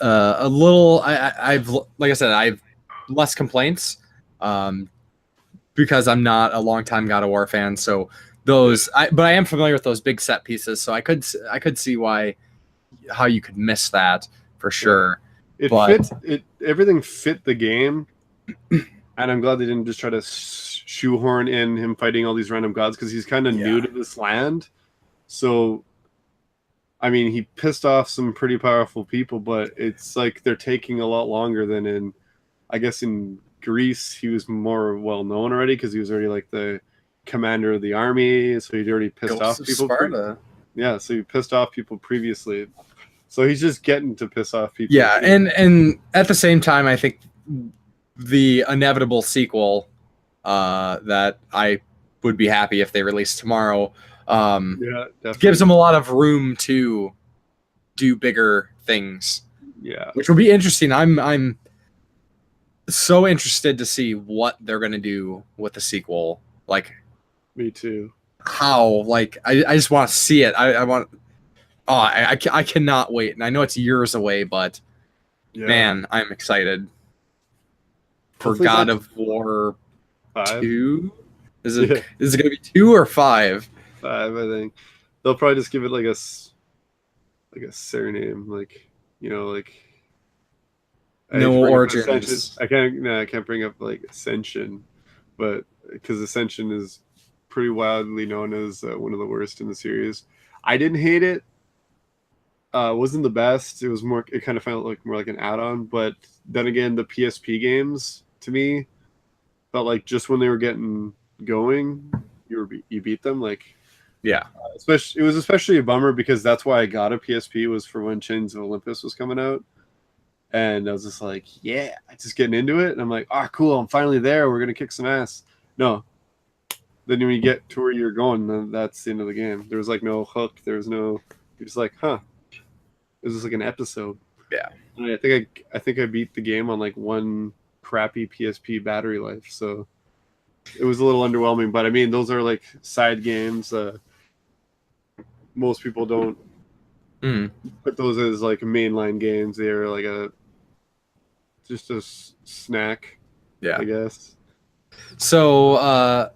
a little. I've like I said, I've less complaints because I'm not a longtime God of War fan. So but I am familiar with those big set pieces. So I could see how you could miss that for sure. Everything fit the game, and I'm glad they didn't just try to shoehorn in him fighting all these random gods because he's kind of new to this land. So, I mean, he pissed off some pretty powerful people, but it's like they're taking a lot longer than in, I guess, in Greece, he was more well known already because he was already like the commander of the army, so he'd already pissed off people. Yeah, so he pissed off people previously. So he's just getting to piss off people. Yeah, and at the same time, I think the inevitable sequel that I would be happy if they released tomorrow gives them a lot of room to do bigger things. Yeah, which will be interesting. I'm so interested to see what they're gonna do with the sequel. Like, me too. How? Like, I just want to see it. I want. Oh, I cannot wait. And I know it's years away, but man, I'm excited for God of War 2. Is it gonna be 2 or 5? 5, I think. They'll probably just give it like a surname, like, you know, like no origins. I can't bring up like Ascension, but because Ascension is pretty wildly known as one of the worst in the series. I didn't hate it. It wasn't the best. It was more. It kind of felt like more like an add-on. But then again, the PSP games to me felt like just when they were getting going, you beat them. Like, yeah. It was especially a bummer because that's why I got a PSP was for when Chains of Olympus was coming out. And I was just like, yeah, just getting into it. And I'm like, oh, cool. I'm finally there. We're going to kick some ass. No. Then when you get to where you're going, then that's the end of the game. There was like no hook. There was no, you're just like, huh. It was just like an episode. Yeah. And I think I beat the game on like one crappy PSP battery life. So it was a little underwhelming. But I mean, those are like side games. Most people don't put those as like mainline games. They're like just a snack. Yeah, I guess. So,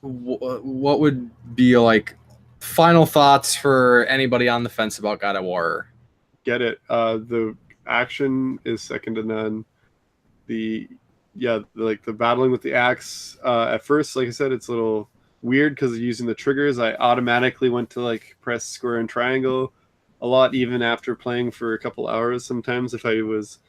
what would be like final thoughts for anybody on the fence about God of War? Get it. The action is second to none. The battling with the axe. At first, like I said, it's a little weird because using the triggers, I automatically went to like press square and triangle a lot, even after playing for a couple hours. Sometimes if I was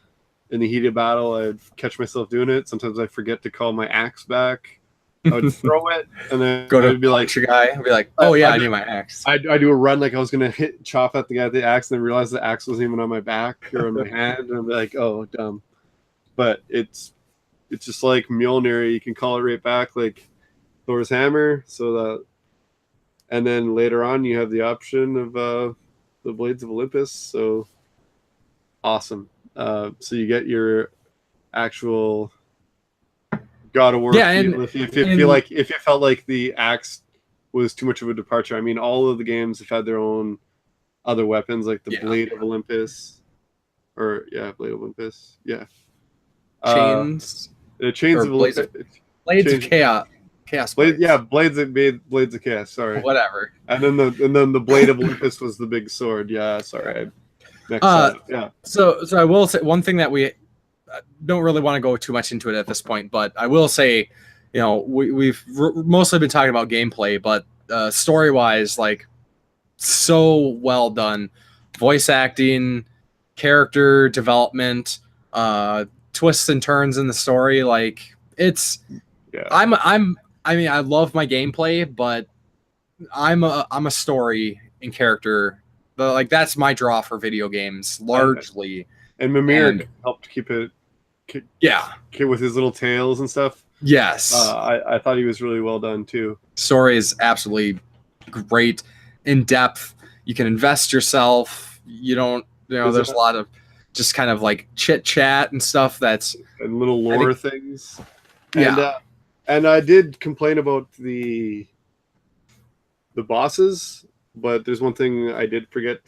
in the heat of battle, I'd catch myself doing it. Sometimes I forget to call my axe back. I would throw it and then I'd be like, your guy. I'd be like, oh yeah, I need my axe. I do a run like I was gonna chop at the guy with the axe, and then realize the axe wasn't even on my back or on my hand, and I'm like, oh dumb. But it's just like Mjolnir. You can call it right back like Thor's hammer. So that, and then later on you have the option of the Blades of Olympus. So awesome. So you get your actual God of War. Yeah, if you felt like the axe was too much of a departure. I mean, all of the games have had their own other weapons, like the Blade of Olympus, Blade of Olympus. Yeah, chains. Chains of Olympus. Blades of Chaos. Blades of Chaos. Sorry. Whatever. And then the Blade of Olympus was the big sword. Yeah. Sorry. Yeah. So I will say one thing that we don't really want to go too much into it at this point, but I will say, you know, we've mostly been talking about gameplay, but story wise, like, so well done, voice acting, character development, twists and turns in the story. Like, it's, I mean, I love my gameplay, but I'm a story and character. Like, that's my draw for video games largely. And Mimir helped keep it. With his little tails and stuff. Yes. I thought he was really well done too. Story is absolutely great, in depth. You can invest yourself. You don't, there's a lot of just kind of like chit chat and stuff and little lore things. And I did complain about the bosses, but there's one thing I did forget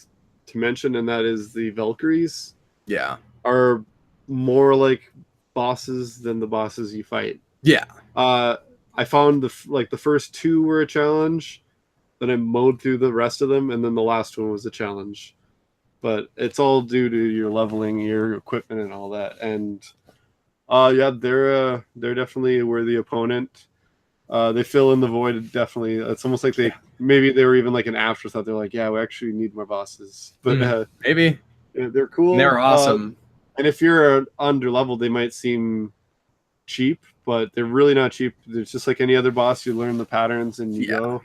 to mention, and that is the Valkyries. Yeah. Are more like bosses than the bosses you fight. Yeah. I found the first 2 were a challenge, then I mowed through the rest of them, and then the last one was a challenge. But it's all due to your leveling, your equipment, and all that. And they're definitely a worthy opponent. They fill in the void, definitely. It's almost like maybe they were even like an afterthought. They're like, yeah, we actually need more bosses. But maybe. They're cool. They're awesome. And if you're underleveled, they might seem cheap, but they're really not cheap. It's just like any other boss. You learn the patterns and you go.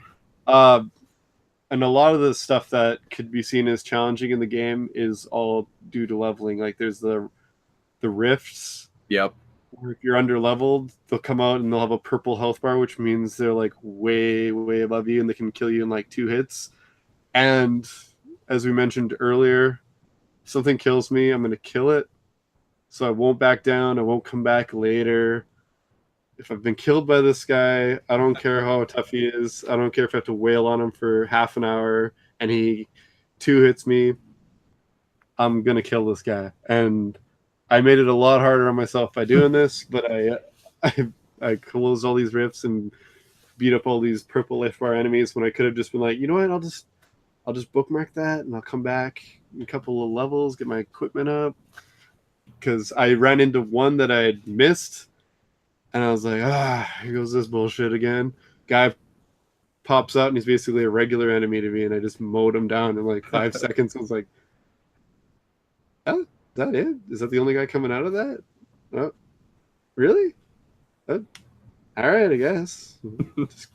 And a lot of the stuff that could be seen as challenging in the game is all due to leveling. Like there's the rifts. Yep. Where if you're underleveled, they'll come out and they'll have a purple health bar, which means they're like way, way above you and they can kill you in like 2 hits. And as we mentioned earlier, if something kills me, I'm going to kill it. So I won't back down. I won't come back later. If I've been killed by this guy, I don't care how tough he is. I don't care if I have to wail on him for half an hour and he 2 hits me. I'm going to kill this guy. And I made it a lot harder on myself by doing this, but I closed all these rifts and beat up all these purple lift bar enemies when I could have just been like, you know what, I'll just bookmark that and I'll come back in a couple of levels, get my equipment up. Because I ran into one that I had missed, and I was like, here goes this bullshit again. Guy pops out, and he's basically a regular enemy to me, and I just mowed him down in like 5 seconds. I was like, oh, is that it? Is that the only guy coming out of that? Oh, really? Oh, all right, I guess. Just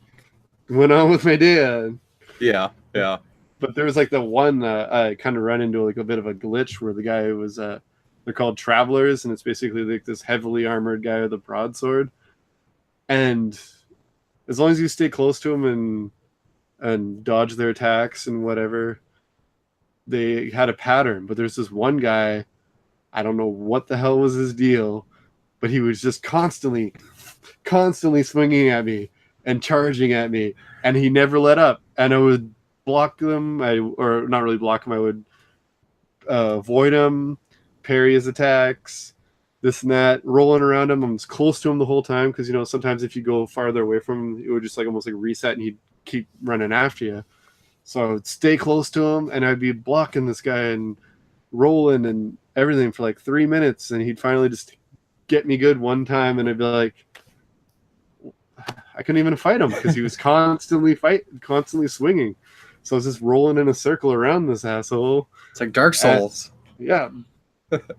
went on with my day. Yeah. But there was like the one I kind of run into like a bit of a glitch where the guy was... they're called travelers, and it's basically like this heavily armored guy with a broadsword. And as long as you stay close to him and dodge their attacks and whatever, they had a pattern. But there's this one guy, I don't know what the hell was his deal, but he was just constantly swinging at me and charging at me, and he never let up. And I would block them, or not really block him, I would avoid him, parry his attacks, this and that, rolling around him. I'm close to him the whole time because, you know, sometimes if you go farther away from him, it would just like almost like reset and he'd keep running after you. So I would stay close to him and I'd be blocking this guy and rolling and everything for like 3 minutes, and he'd finally just get me good one time, and I'd be like, I couldn't even fight him because he was constantly swinging. So I was just rolling in a circle around this asshole. It's like Dark Souls. Yeah.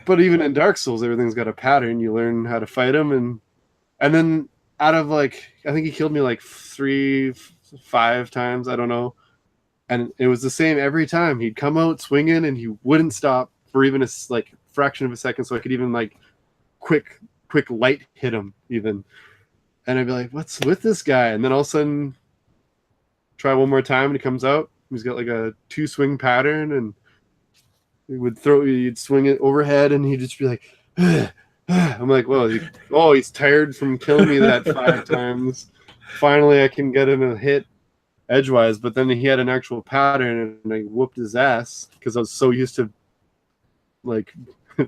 But even in Dark Souls, everything's got a pattern. You learn how to fight him, and then out of like, I think he killed me like 3-5 times, I don't know, and it was the same every time. He'd come out swinging, and he wouldn't stop for even a like fraction of a second, so I could even like quick light hit him even, and I'd be like, "What's with this guy?" And then all of a sudden, try one more time, and he comes out. He's got like a 2 swing pattern, and you'd swing it overhead, and he'd just be like, I'm like, well, he's tired from killing me that 5 times. Finally, I can get him a hit edgewise. But then he had an actual pattern, and I whooped his ass because I was so used to like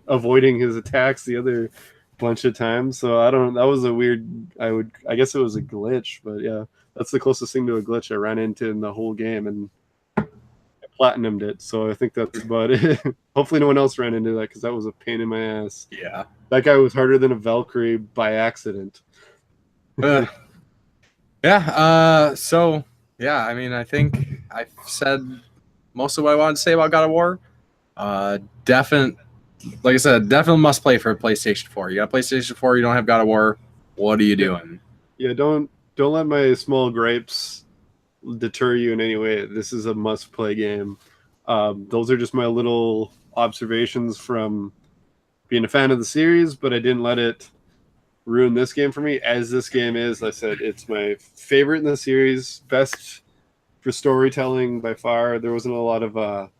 avoiding his attacks the other bunch of times. So that was a weird, I guess it was a glitch, but yeah, that's the closest thing to a glitch I ran into in the whole game, and platinumed it, so I think that's about it. Hopefully no one else ran into that, because that was a pain in my ass. Yeah. That guy was harder than a Valkyrie by accident. So, yeah, I mean, I think I've said most of what I wanted to say about God of War. Like I said, definitely must play for PlayStation 4. You got PlayStation 4, you don't have God of War, what are you doing? Yeah, don't let my small gripes deter you in any way. This is a must-play game. Those are just my little observations from being a fan of the series, but I didn't let it ruin this game for me. As this game is, like I said, it's my favorite in the series, best for storytelling by far. There wasn't a lot of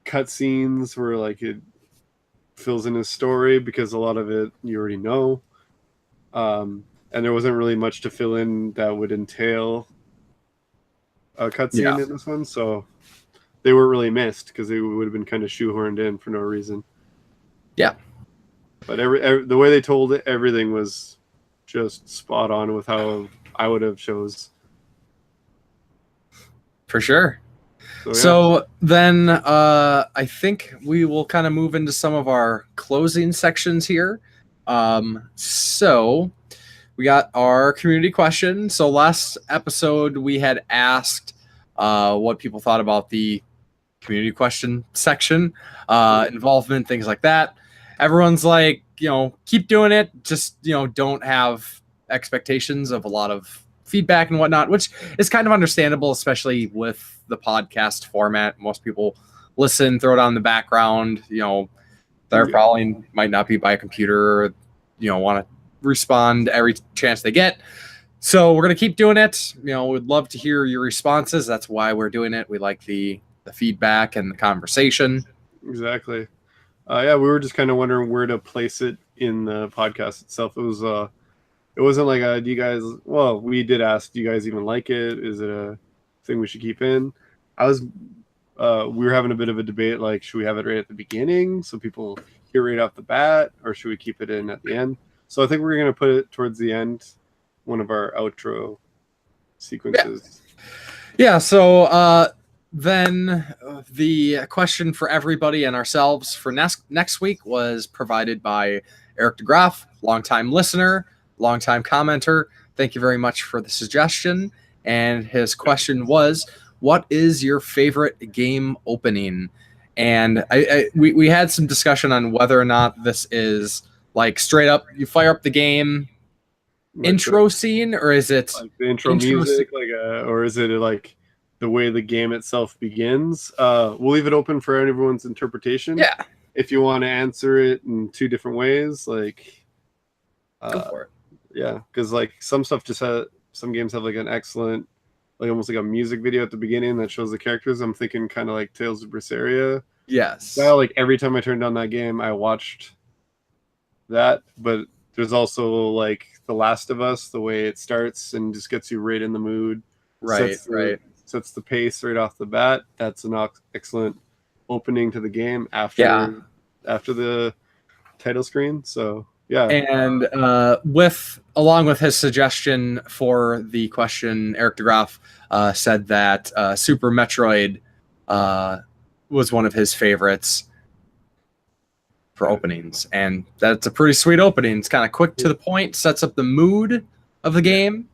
cutscenes where like it fills in his story, because a lot of it you already know. And there wasn't really much to fill in that would entail a cutscene in this one, so they weren't really missed because they would have been kind of shoehorned in for no reason. Yeah. But the way they told it, everything was just spot on with how I would have chose. For sure. So, yeah. So then I think we will kind of move into some of our closing sections here. So we got our community question. So last episode we had asked what people thought about the community question section, involvement, things like that. Everyone's like, keep doing it. Just, don't have expectations of a lot of feedback and whatnot, which is kind of understandable, especially with the podcast format. Most people listen, throw it on in the background. They're probably might not be by a computer, or, want to respond every chance they get. So we're going to keep doing it. We'd love to hear your responses. That's why we're doing it. We like the feedback and the conversation. Exactly. Yeah, we were just kind of wondering where to place it in the podcast itself. It wasn't like, do you guys, well, we did ask, do you guys even like it? Is it a thing we should keep in? We were having a bit of a debate, like, should we have it right at the beginning so people hear right off the bat, or should we keep it in at the end? So I think we're going to put it towards the end, one of our outro sequences. Yeah, so then the question for everybody and ourselves for next week was provided by Eric DeGraff, longtime listener, longtime commenter. Thank you very much for the suggestion. And his question was, what is your favorite game opening? And we had some discussion on whether or not this is like straight up, you fire up the game Like intro scene, or is it like the intro music, or is it like the way the game itself begins? We'll leave it open for everyone's interpretation. Yeah. If you want to answer it in two different ways, like go for it. Yeah, because like some games have like an excellent, like almost like a music video at the beginning that shows the characters. I'm thinking kind of like Tales of Berseria. Yes. Well, like every time I turned on that game, I watched that. But there's also like The Last of Us, the way it starts and just gets you right in the mood. Right. Sets the pace right off the bat. That's an excellent opening to the game after the title screen. So yeah. And along with his suggestion for the question, Eric DeGraff said that Super Metroid was one of his favorites for openings, and that's a pretty sweet opening. It's kind of quick to the point, sets up the mood of the game.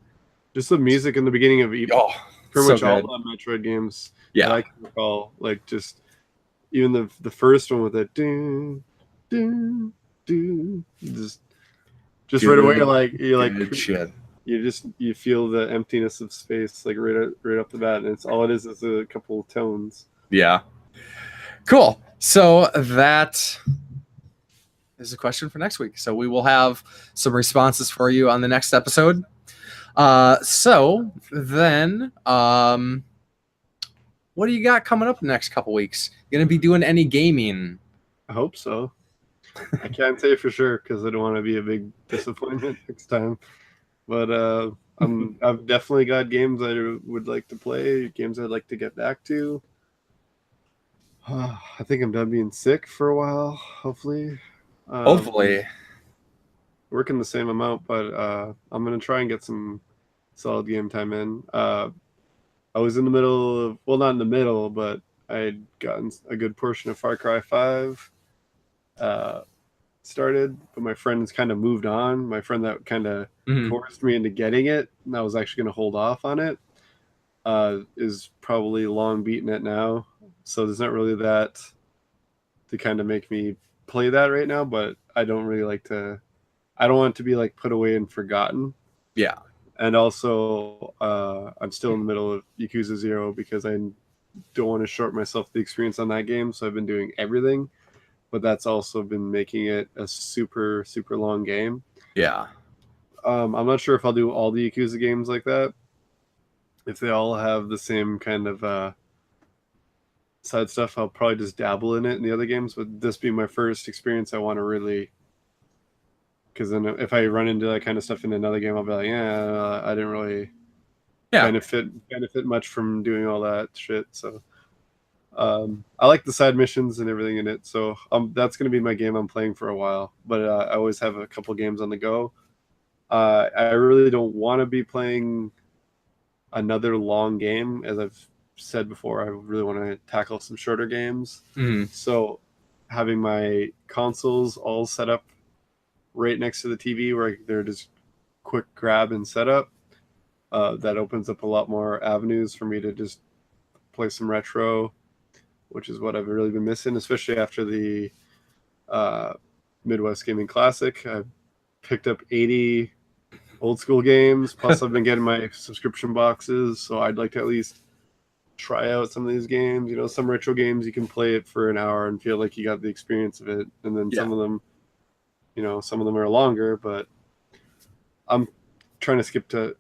Just the music in the beginning of pretty much all the Metroid games. Yeah, I can recall, like just even the first one with that doo, doo, doo, just right away, you're like shit. You feel the emptiness of space like right up the bat, and it's all it is a couple of tones. Yeah. Cool. So that is a question for next week. So we will have some responses for you on the next episode. So then, what do you got coming up the next couple weeks? You gonna be doing any gaming? I hope so. I can't say for sure because I don't want to be a big disappointment next time. But I've definitely got games I would like to play, games I'd like to get back to. I think I'm done being sick for a while, hopefully. Hopefully. Working the same amount, but I'm going to try and get some solid game time in. I was in the middle of, well, not in the middle, but I had gotten a good portion of Far Cry 5 started, but my friends kind of moved on. My friend that kind of forced me into getting it, and I was actually going to hold off on it, is probably long beating it now. So there's not really that to kind of make me play that right now, but I don't really like to, I don't want it to be like put away and forgotten. Yeah. And also, I'm still in the middle of Yakuza 0 because I don't want to short myself the experience on that game. So I've been doing everything, but that's also been making it a super, super long game. Yeah. I'm not sure if I'll do all the Yakuza games like that. If they all have the same kind of side stuff, I'll probably just dabble in it in the other games. But this being my first experience, I want to really, because then if I run into that kind of stuff in another game, I'll be like, yeah, I didn't really benefit much from doing all that shit. So I like the side missions and everything in it. So that's going to be my game I'm playing for a while. But I always have a couple games on the go. I really don't want to be playing another long game. As I've said before, I really want to tackle some shorter games. So having my consoles all set up right next to the TV where they're just quick grab and setup. That opens up a lot more avenues for me to just play some retro, which is what I've really been missing, especially after the Midwest Gaming Classic. I've picked up 80 old school games, plus I've been getting my subscription boxes, so I'd like to at least try out some of these games. You know, some retro games you can play it for an hour and feel like you got the experience of it, and then some of them, you know, some of them are longer, but I'm trying to skip to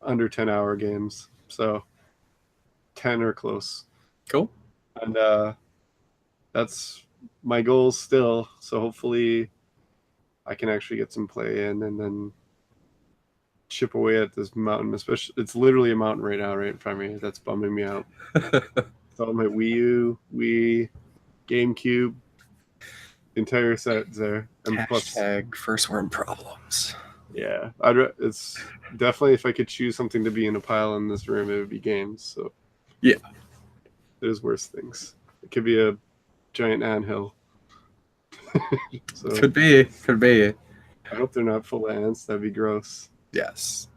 under 10-hour games, so 10 or close. Cool. And that's my goal still, so hopefully I can actually get some play in and then chip away at this mountain. Especially, it's literally a mountain right now, right in front of me. That's bumming me out. It's all my Wii U, Wii, GameCube, the entire set's there. And Hashtag first world problems. Yeah, it's definitely, if I could choose something to be in a pile in this room, it would be games. So yeah, there's worse things. It could be a giant anthill. So, could be. I hope they're not full of ants. That'd be gross. Yes.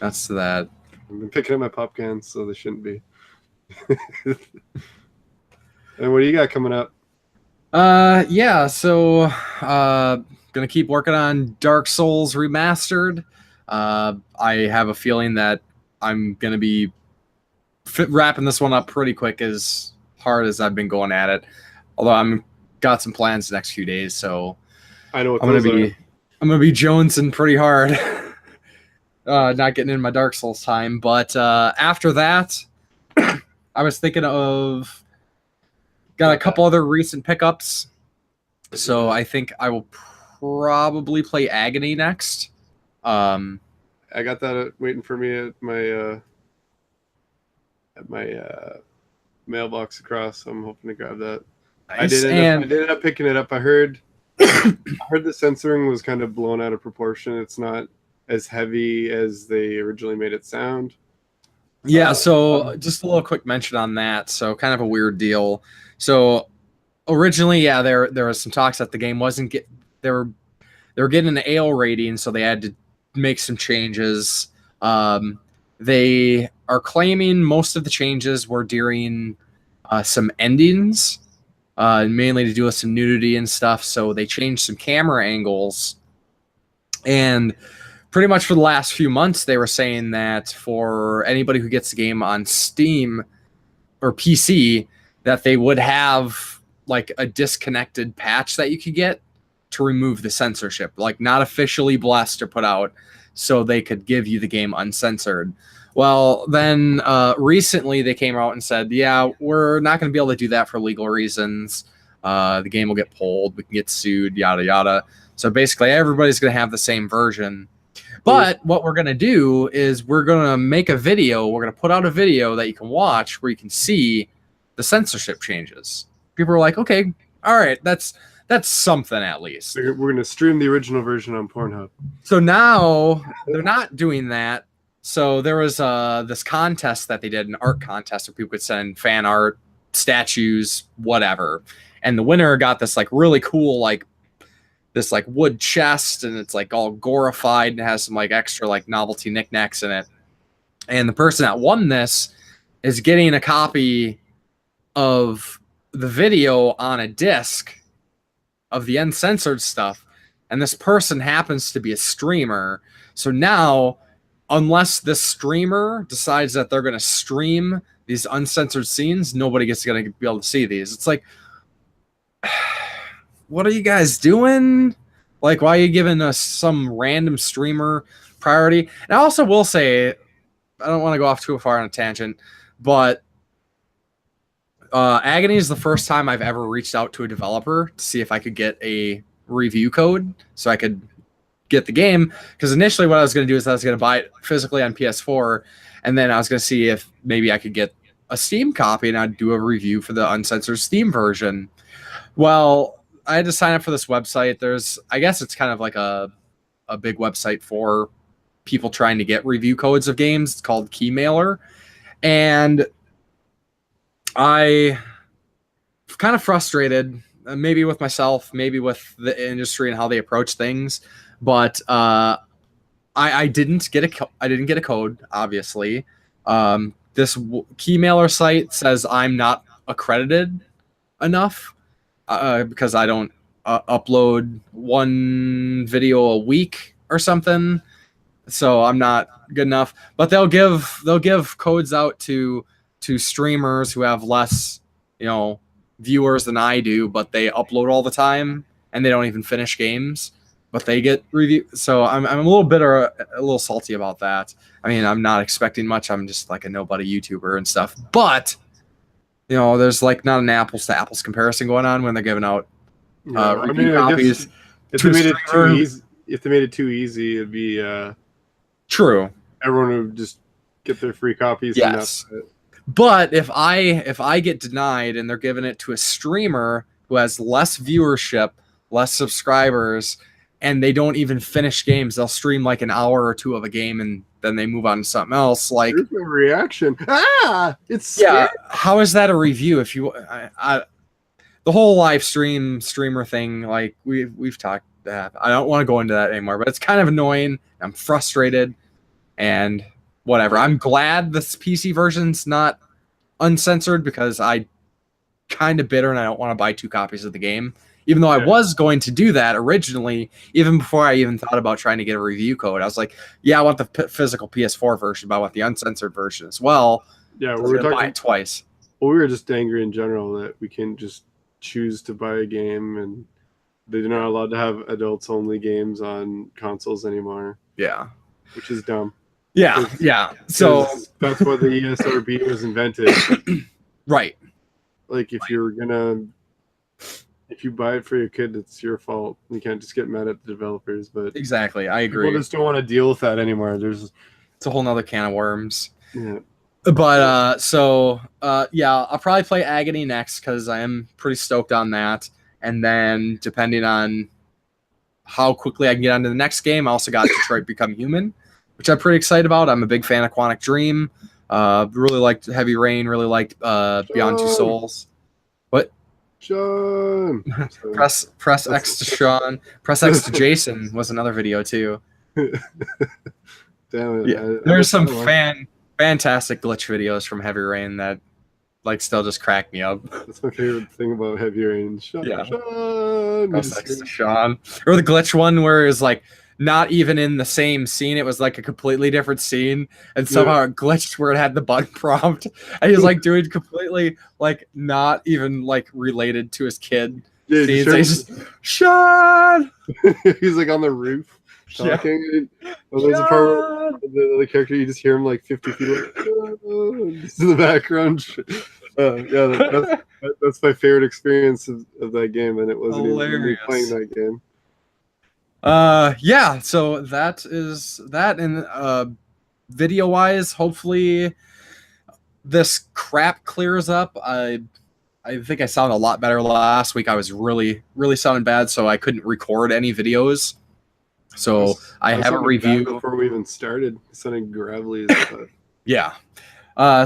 That's that. I've been picking up my pop cans, so they shouldn't be. And what do you got coming up? Yeah, so gonna keep working on Dark Souls Remastered. I have a feeling that I'm gonna be wrapping this one up pretty quick, as hard as I've been going at it. Although I'm got some plans the next few days, so I know what I'm gonna be jonesing pretty hard. Not getting in my Dark Souls time, but after that, I was thinking of got a couple other recent pickups. So I think I will probably play Agony next. I got that waiting for me at my mailbox across. So I'm hoping to grab that. Nice. I did end up picking it up. I heard the censoring was kind of blown out of proportion. It's not as heavy as they originally made it sound. Yeah, so just a little quick mention on that. So kind of a weird deal. So originally, yeah, there was some talks that the game wasn't they were getting an AL rating, so they had to make some changes. They are claiming most of the changes were during some endings, mainly to do with some nudity and stuff. So they changed some camera angles, and pretty much for the last few months, they were saying that for anybody who gets the game on Steam or PC, that they would have like a disconnected patch that you could get to remove the censorship, like not officially blessed or put out, so they could give you the game uncensored. Well, then recently they came out and said, yeah, we're not going to be able to do that for legal reasons. The game will get pulled. We can get sued, yada, yada. So basically everybody's going to have the same version. But what we're going to do is we're going to make a video. We're going to put out a video that you can watch where you can see the censorship changes. People are like, okay, all right, that's something at least. We're going to stream the original version on Pornhub. So now they're not doing that. So there was this contest that they did, an art contest where people could send fan art, statues, whatever. And the winner got this like really cool this like wood chest, and it's like all glorified and has some like extra like novelty knickknacks in it. And the person that won this is getting a copy of the video on a disc of the uncensored stuff. And this person happens to be a streamer. So now, unless this streamer decides that they're going to stream these uncensored scenes, nobody gets going to be able to see these. It's like, what are you guys doing? Like, why are you giving us some random streamer priority? And I also will say, I don't want to go off too far on a tangent, but Agony is the first time I've ever reached out to a developer to see if I could get a review code so I could get the game. Because initially what I was going to do is I was going to buy it physically on PS4, and then I was going to see if maybe I could get a Steam copy and I'd do a review for the uncensored Steam version. Well, I had to sign up for this website. I guess it's kind of like a big website for people trying to get review codes of games. It's called Keymailer. And I kind of frustrated, maybe with myself, maybe with the industry and how they approach things. But I didn't get a code, obviously. This Keymailer site says I'm not accredited enough because I don't upload one video a week or something. So I'm not good enough. But they'll give codes out to streamers who have less, viewers than I do, but they upload all the time and they don't even finish games, but they get review. So I'm a little bitter, a little salty about that. I mean, I'm not expecting much. I'm just like a nobody YouTuber and stuff. But there's like not an apples to apples comparison going on when they're giving out review copies. If they made it too easy, it'd be true. Everyone would just get their free copies. Yes. And that's it. But if I get denied and they're giving it to a streamer who has less viewership, less subscribers, and they don't even finish games, they'll stream like an hour or two of a game and then they move on to something else. Like, here's my reaction. It's yeah. scary. How is that a review? If you, the whole live streamer thing, like we've talked that. I don't want to go into that anymore, but it's kind of annoying. I'm frustrated and whatever. I'm glad this PC version's not uncensored because I kind of bitter and I don't want to buy 2 copies of the game. Even though I was going to do that originally, even before I even thought about trying to get a review code. I was like, yeah, I want the physical PS4 version, but I want the uncensored version as well. Yeah, we're going to buy it twice. Well, we were just angry in general that we can just choose to buy a game and they're not allowed to have adults-only games on consoles anymore. Yeah. Which is dumb. Yeah, yeah. So that's why the ESRB was invented. Right. Like if you buy it for your kid, it's your fault. You can't just get mad at the developers. But exactly, I agree. People just don't want to deal with that anymore. It's a whole nother can of worms. Yeah. But yeah, I'll probably play Agony next because I am pretty stoked on that. And then depending on how quickly I can get onto the next game, I also got Detroit Become Human, which I'm pretty excited about. I'm a big fan of Quantic Dream. Really liked Heavy Rain. Really liked Beyond Two Souls. What? Sean. Press X to Sean. Press X to Jason was another video too. Damn it! Yeah, there's some fantastic glitch videos from Heavy Rain that like still just crack me up. That's my favorite thing about Heavy Rain. Sean. Press X to Sean. Or the glitch one where it's like not even in the same scene. It was like a completely different scene, and somehow it glitched where it had the button prompt, and he's like doing completely like not even like related to his kid. Yeah, he's just Sean. He's like on the roof talking. Yeah. And there's a part where the other character, you just hear him like 50 feet like, just in the background. Yeah, that's my favorite experience of that game, and it wasn't even me playing that game. Yeah, so that is that. And video wise, hopefully this crap clears up. I think I sound a lot better last week. I was really sounding bad, so I couldn't record any videos. So I have a review before we even started. Sounding gravelly as fuck. Yeah.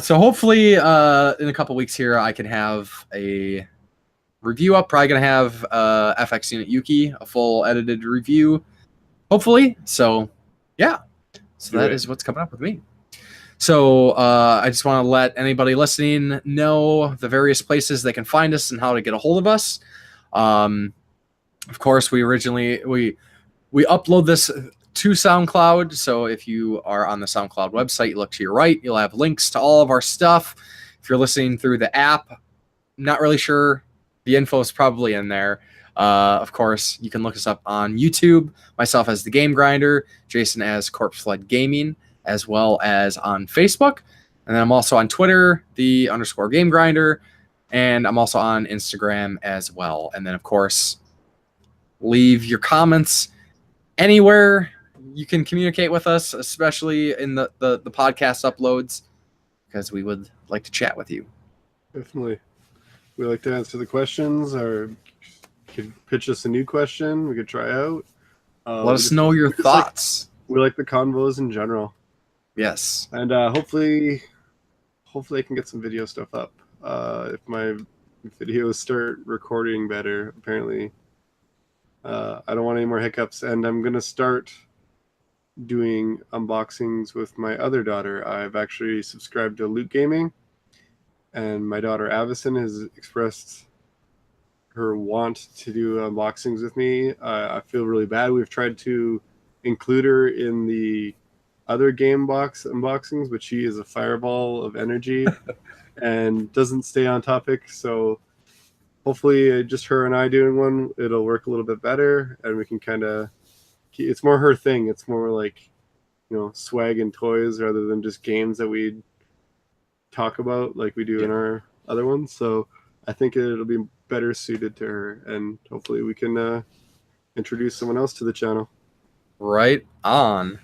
So hopefully in a couple weeks here I can have a review up. Probably gonna have FX Unit Yuki, a full edited review, hopefully. So yeah, so that is what's coming up with me. So I just want to let anybody listening know the various places they can find us and how to get a hold of us. Of course, we upload this to SoundCloud. So if you are on the SoundCloud website, you look to your right, you'll have links to all of our stuff. If you're listening through the app, I'm not really sure. The info is probably in there. Of course, you can look us up on YouTube, myself as The Game Grinder, Jason as Corpse Flood Gaming, as well as on Facebook. And then I'm also on Twitter, _Game Grinder, and I'm also on Instagram as well. And then, of course, leave your comments anywhere you can communicate with us, especially in the podcast uploads, because we would like to chat with you. Definitely. We like to answer the questions, or you could pitch us a new question we could try out. Let us know your thoughts. We like the convos in general. Yes. And hopefully I can get some video stuff up. If my videos start recording better, apparently. I don't want any more hiccups, and I'm going to start doing unboxings with my other daughter. I've actually subscribed to Loot Gaming, and my daughter Avison has expressed her want to do unboxings with me. I feel really bad. We've tried to include her in the other game box unboxings, but she is a fireball of energy and doesn't stay on topic. So hopefully just her and I doing one, it'll work a little bit better, and we can kind of, it's more her thing. It's more like, swag and toys rather than just games that we talk about like we do in our other ones. So I think it'll be better suited to her, and hopefully we can introduce someone else to the channel. Right on.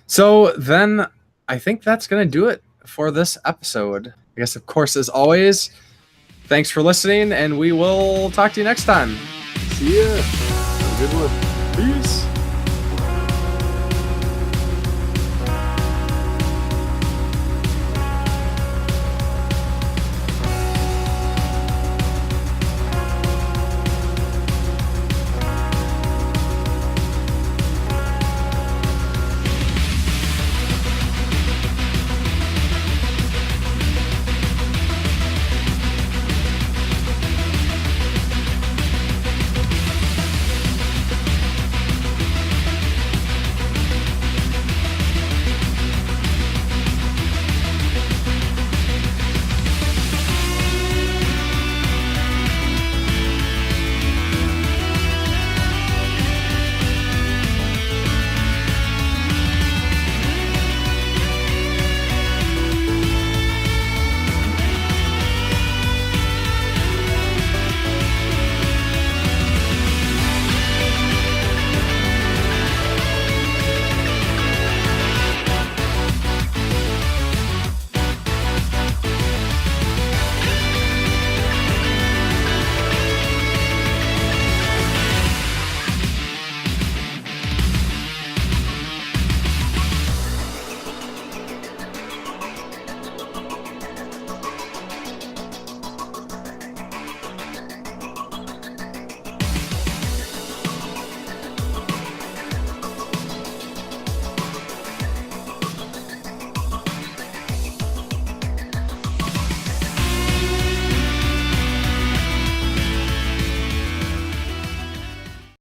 So then I think that's going to do it for this episode. I guess, of course, as always, thanks for listening, and we will talk to you next time. See ya. Have a good one.